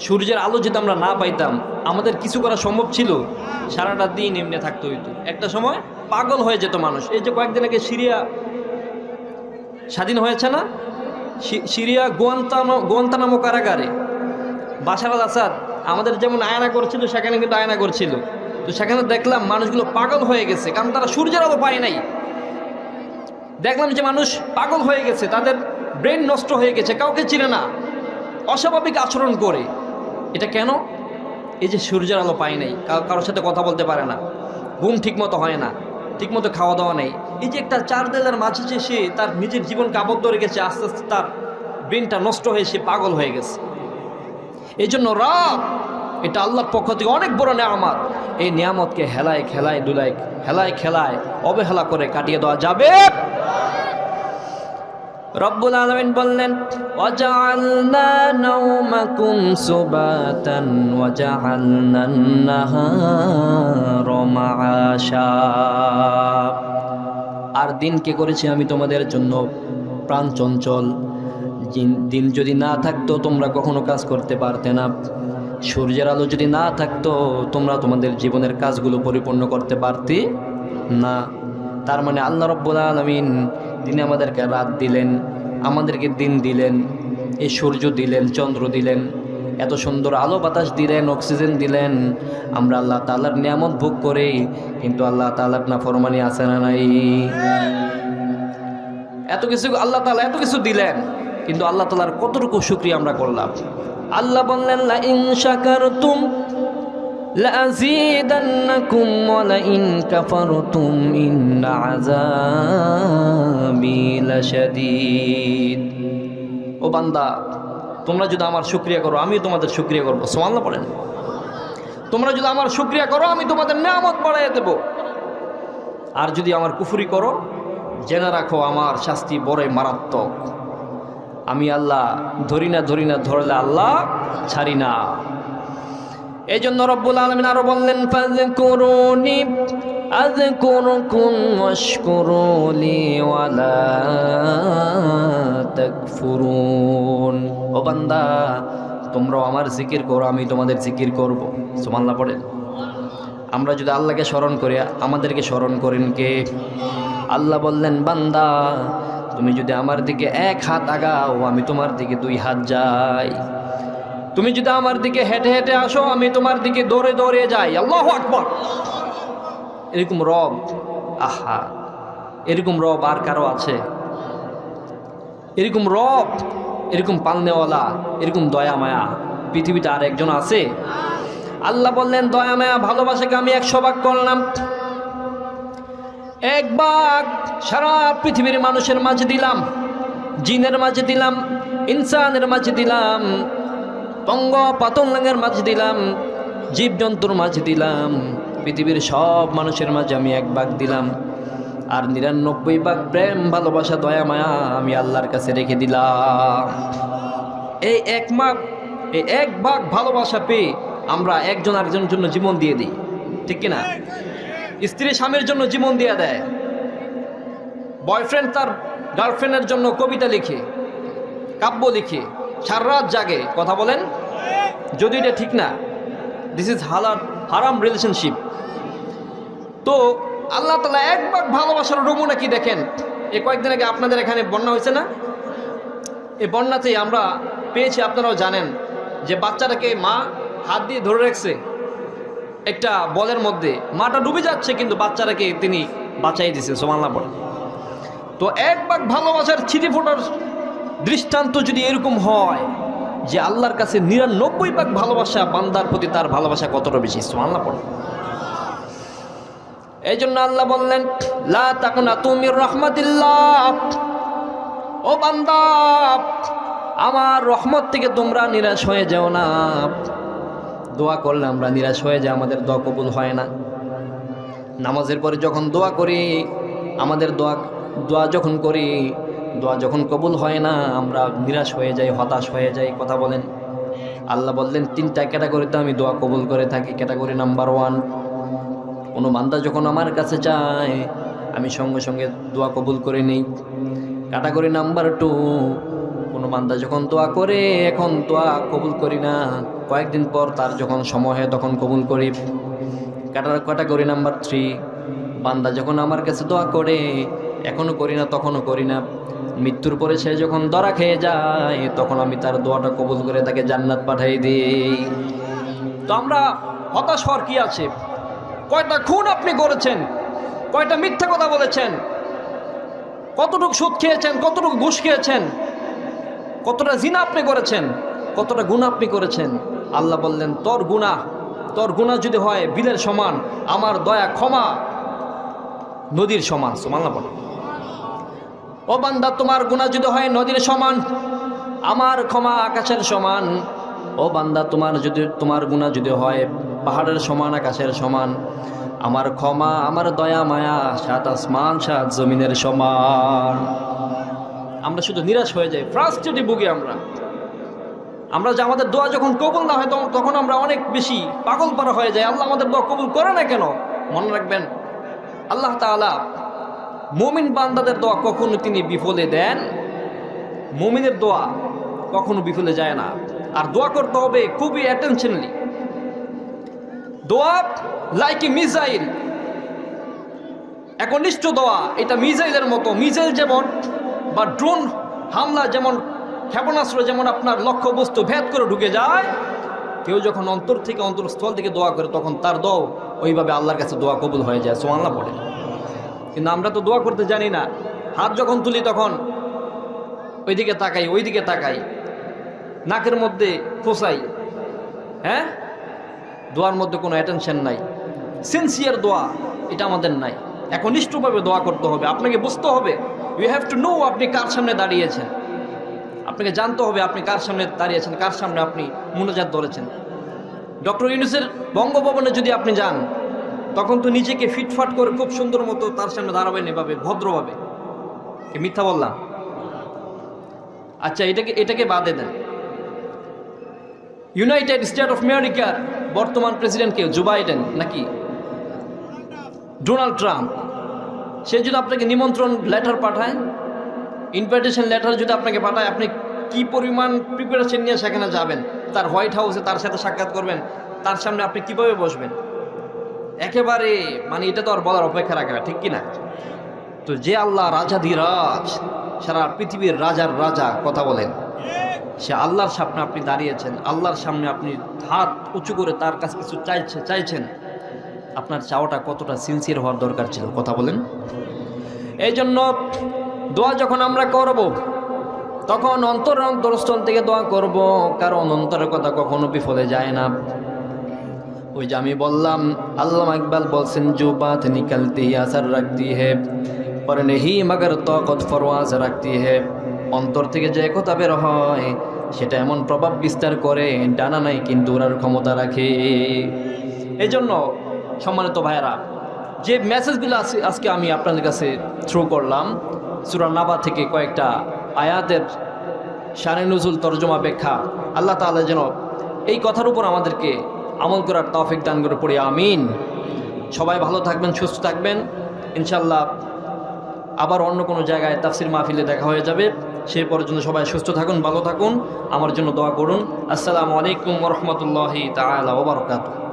সূর্যের আলো যদি আমরা না পাইতাম, আমাদের কিছু করা সম্ভব ছিল? সারাটা দিন এমনি থাকতে হইতো। একটা সময় পাগল হয়ে যেত মানুষ। এই যে কয়েকদিন আগে সিরিয়া স্বাধীন হয়েছে না, সিরিয়া গুয়ান্তানামো কারাগারে বাশার আল আসাদ আমাদের যেমন আয়না করছিল, সেখানে কিন্তু আয়না করছিল। তো সেখানে দেখলাম মানুষগুলো পাগল হয়ে গেছে, কারণ তারা সূর্যের আলো পায় নাই। দেখলাম যে মানুষ পাগল হয়ে গেছে, তাদের ব্রেন নষ্ট হয়ে গেছে, কাউকে চিনে না, অস্বাভাবিক আচরণ করে। এটা কেন? এই যে সূর্যের আলো পায় নাই, কারোর সাথে কথা বলতে পারে না, ঘুম ঠিকমতো হয় না, ঠিকমতো খাওয়া দাওয়া নেই। এই যে একটা চার দেয়ালের মাঝে যে সে তার নিজের জীবনকে আবদ্ধ রেখেছে, আস্তে আস্তে তার ব্রেনটা নষ্ট হয়ে সে পাগল হয়ে গেছে। এই জন্য রাত এটা আল্লাহর পক্ষ থেকে অনেক বড় নিয়ামত। এই নিয়ামতকে হেলায় খেলায় অবহেলা করে কাটিয়ে দেওয়া যাবে? রব্বুল আলামিন বললেন, ওয়াজআলনা নাওমাকুম সুবাতান ওয়াজআলনান নাহারা মাআশা। আর দিনকে করেছি আমি তোমাদের জন্য প্রাণ চঞ্চল। দিন যদি না থাকতো তোমরা কখনো কাজ করতে পারতে না। সূর্যের আলো যদি না থাকতো তোমরা তোমাদের জীবনের কাজগুলো পরিপূর্ণ করতে পারতে না। তার মানে আল্লাহ রাব্বুল আলামিন তিনি আমাদেরকে রাত দিলেন, আমাদেরকে দিন দিলেন, এই সূর্য দিলেন, চন্দ্র দিলেন, এত সুন্দর আলো বাতাস দিলেন, অক্সিজেন দিলেন। আমরা আল্লাহ তাআলার নিয়ামত ভোগ করি, কিন্তু আল্লাহ তাআলার নাফরমানি আছে না নাই? এত কিছু আল্লাহ তাআলা এত কিছু দিলেন, কিন্তু আল্লাহ তাআলার কতটুকু শুকরিয়া আমরা করলাম? আল্লাহ বললেন লা ইন শাকারতুম লা আযীদান্নাকুম ওয়া লা ইন কাফারতুম ইন্না আযাবি লাশাদীদ। ও বান্দা, তোমরা যদি আমার শুকরিয়া করো আমি তোমাদের শুকরিয়া করব। সুবহানাল্লাহ পড়েন। তোমরা যদি আমার শুকরিয়া করো আমি তোমাদের নিয়ামত বাড়াইয়া দেব, আর যদি আমার কুফরি করো জেনে রাখো আমার শাস্তি বড়ই মারাত্মক। আমি আল্লাহ ধরি না ধরলে আল্লাহ ছাড়ি না। এই জন্য রব্বুল আলামিন আরো বললেন ফাযকুরুনি আযকুরুকুম ওয়াশকুরুলি ওয়ালা তাকফুরুন। ও বান্দা, তোমরাও আমার জিকির করো আমি তোমাদের জিকির করব। সুবহানাল্লাহ পড়েন। আমরা যদি আল্লাহকে স্মরণ করি আমাদেরকে স্মরণ করেন কে? আল্লাহ বললেন বান্দা তুমি যদি আমার দিকে এক হাত আগাও আমি তোমার দিকে দুই হাত যাই। তুমি যদি আমার দিকে হেঁটে হেঁটে আসো আমি তোমার দিকে দৌড়ে দৌড়ে যাই। আল্লাহু আকবার। এরকম রব, আহা, এরকম রব আর কারো আছে? এরকম রব, এরকম পালনেওয়ালা, এরকম দয়া মায়া পৃথিবীতে আর একজন আছে? আল্লাহ বললেন দয়া মায়া ভালোবাসাকে আমি 100 ভাগ করলাম। 1 ভাগ সারা পৃথিবীর মানুষের মাঝে দিলাম, জিনের মাঝে দিলাম, ইনসানের মাঝে দিলাম, পঙ্গ পাতঙ্গের মাঝে দিলাম, জীবজন্তুর মাঝে দিলাম, পৃথিবীর সব মানুষের মাঝে আমি 1 ভাগ দিলাম। আর 99 ভাগ প্রেম ভালোবাসা দয়া মায়া আমি আল্লাহর কাছে রেখে দিলাম। এই 1 ভাগ ভালোবাসা পেয়ে আমরা একজন আরেকজনের জন্য জীবন দিয়ে দিই, ঠিক কিনা? স্ত্রী স্বামীর জন্য জীবন দিয়ে দেয়, বয়ফ্রেন্ড তার গার্লফ্রেন্ডের জন্য কবিতা লিখে, কাব্য লিখে, সারা রাত জাগে। কথা বলেন, যদি এটা ঠিক না, দিস ইজ হারাম রিলেশনশিপ। তো আল্লাহ তাআলা 1 ভাগ ভালোবাসার নমুনা কি দেখেন। এই কয়েকদিন আগে আপনাদের এখানে বন্যা হয়েছে না? এই বন্যাতেই আমরা পেয়েছি, আপনারাও জানেন, যে বাচ্চাটাকে মা হাত দিয়ে ধরে রাখছে একটা বলের মধ্যে, মাটা ডুবে যাচ্ছে কিন্তু বাচ্চাটাকে তিনি বাঁচাই দিয়েছেন। সুবহানাল্লাহ পড়েন। তো 1 ভাগ ভালোবাসার ছিটে ফোটার দৃষ্টান্ত যদি এরকম হয় যে আল্লাহর কাছে 99 ভাগ ভালোবাসা, বান্দার প্রতি তার ভালোবাসা কতটা বেশি। সুবহানাল্লাহ পড়েন। এই জন্য আল্লাহ বললেন লা তাকনাতু মির রাহমাতিল্লাহ। ও বান্দা, আমার রহমত থেকে তোমরা নিরাশ হয়ে যাও না। দোয়া করলে আমরা নিরাশ হয়ে যাই, আমাদের দোয়া কবুল হয় না। নামাজের পরে যখন দোয়া করি, আমাদের দোয়া যখন করি, দোয়া যখন কবুল হয় না আমরা নিরাশ হয়ে যাই, হতাশ হয়ে যাই। কথা বলেন। আল্লাহ বললেন 3টা ক্যাটাগরিতে আমি দোয়া কবুল করে থাকি। ক্যাটাগরি নাম্বার 1, কোনো বান্দা যখন আমার কাছে চায় আমি সঙ্গে সঙ্গে দোয়া কবুল করে নেই। ক্যাটাগরি নাম্বার 2, কোনো বান্দা যখন দোয়া করে এখন দোয়া কবুল করি না, কয়েকদিন পর তার যখন সময় হয় তখন কবুল করি। ক্যাটাগরি নাম্বার 3, বান্দা যখন আমার কাছে দোয়া করে এখনও করি না তখনও করি না, মৃত্যুর পরে সে যখন ধরা খেয়ে যায় তখন আমি তার দোয়াটা কবুল করে তাকে জান্নাত পাঠিয়ে দিই। তো আমরা হতাশ হওয়ার কি আছে? কয়টা খুন আপনি করেছেন, কয়টা মিথ্যা কথা বলেছেন, কতটুকু সুদ খেয়েছেন, কতটুকু ঘুষ খেয়েছেন, কতটা জিনা আপনি করেছেন, কতটা গুনাহ আপনি করেছেন। আল্লাহ বললেন তোর গুনাহ যদি হয় বিলের সমান, আমার দয়া ক্ষমা নদীর সমান। সুবহানাল্লাহ বলেন। ও বান্দা, তোমার গুনাহ যদি হয় নদীর সমান, আমার ক্ষমা আকাশের সমান। ও বান্দা, তোমার গুনাহ যদি হয় পাহাড়ের সমান, আকাশের সমান, আমার ক্ষমা আমার দয়া মায়া 7 আসমান 7 জমিনের সমান। আমরা শুধু নিরাশ হয়ে যাই, ফ্রাস্ট্রেটে ভুগি আমরা যে আমাদের দোয়া যখন কবুল না হয় তখন আমরা অনেক বেশি পাগল পারা হয়ে যাই। আল্লাহ আমাদের দোয়া কবুল করে না কেন? মনে রাখবেন, আল্লাহ তাআলা মুমিন বান্দাদের দোয়া কখনো তিনি বিফলে দেন, মুমিনের দোয়া কখনো বিফলে যায় না। আর দোয়া করতে হবে খুবই অ্যাটেনশনলি। দোয়া লাইক এ মিসাইল, একনিষ্ঠ দোয়া এটা মিসাইলের মতো। মিসাইল যেমন বা ড্রোন হামলা যেমন, ক্ষেপণাস্ত্র যেমন আপনার লক্ষ্যবস্তু ভেদ করে ঢুকে যায়, কেউ যখন অন্তর থেকে অন্তরস্থল থেকে দোয়া করে তখন তার দোয়া ওইভাবে আল্লাহর কাছে দোয়া কবুল হয়ে যায়। সুবহানাল্লাহ পড়ে। কিন্তু আমরা তো দোয়া করতে জানি না। হাত যখন তুলি তখন ওইদিকে তাকাই, ওইদিকে তাকাই, নাকের মধ্যে ফোসাই, হ্যাঁ, দোয়ার মধ্যে কোনো অ্যাটেনশন নাই। সিনসিয়ার দোয়া এটা আমাদের নাই। একনিষ্ঠভাবে দোয়া করতে হবে। আপনাকে বুঝতে হবে, ইউ হ্যাভ টু নো আপনি কার সামনে দাঁড়িয়েছেন। আপনাকে জানতে হবে আপনি কার সামনে দাঁড়িয়েছেন, কার সামনে আপনি মুনাজাত ধরেছেন। ডক্টর ইউনূসের বঙ্গভবনে যদি আপনি যান তখন তো নিজেকে ফিটফাট করে খুব সুন্দর মতো তার সামনে দাঁড়াবেন এভাবে ভদ্রভাবে। কি মিথ্যা বললাম? আচ্ছা, এটাকে বাদে দেন। ইউনাইটেড স্টেট অফ আমেরিকার বর্তমান প্রেসিডেন্ট কে? জো বাইডেন নাকি ডোনাল্ড ট্রাম্প? সে যদি আপনাকে নিমন্ত্রণ লেটার পাঠায়, ইনভাইটেশন লেটার যদি আপনাকে পাঠায়, আপনি কি পরিমাণ প্রিপারেশন নিয়ে সেখানে যাবেন? তার হোয়াইট হাউসে তার সাথে সাক্ষাৎ করবেন, তার সামনে আপনি কিভাবে বসবেন? একেবারে মানে এটা তো আর বলার অপেক্ষা রাখে না, ঠিক কিনা? তো যে আল্লাহ রাজাধিরাজ, সারা পৃথিবীর রাজার রাজা কথা বলেন, সে আল্লাহর সামনে আপনি দাঁড়িয়েছেন, আল্লাহর সামনে আপনি হাত উঁচু করে তার কাছে কিছু চাইছেন, আপনার চাওয়াটা কতটা সিনসিয়ার হওয়ার দরকার ছিল কথা বলেন। এই জন্য দোয়া যখন আমরা করব তখন অন্তরস্থল থেকে দোয়া করব, কারণ অন্তরের কথা কখনো বিফলে যায় না। ওই যে আমি বললাম, আল্লামা ইকবাল বলছেন, জো বাত নিকলতি আসর রাখতি হে পর নেহি মগর তাকত ফরওয়াজ রাখতি হে। অন্তর থেকে যে কথা বের হয় সেটা এমন প্রভাব বিস্তার করে, ডানা নাই কিন্তু ওরার ক্ষমতা রাখে। এই জন্য সম্মানিত ভাইয়েরা, যে মেসেজগুলো আজকে আমি আপনাদের কাছে থ্রু করলাম, সূরা নাবা থেকে কয়েকটা আয়াতের শানে নুজুল তরজমা ব্যাখ্যা, আল্লাহ তাআলা যেন এই কথার উপর আমাদেরকে আমল করার তৌফিক দান করে পড়ি আমিন। সবাই ভালো থাকবেন, সুস্থ থাকবেন। ইনশাল্লাহ আবার অন্য কোনো জায়গায় তাফসির মাহফিলে দেখা হয়ে যাবে। সেই পর্যন্ত সবাই সুস্থ থাকুন, ভালো থাকুন, আমার জন্য দোয়া করুন। আসসালামু আলাইকুম ওয়া রাহমাতুল্লাহি তাআলা ওয়া বারাকাতুহু।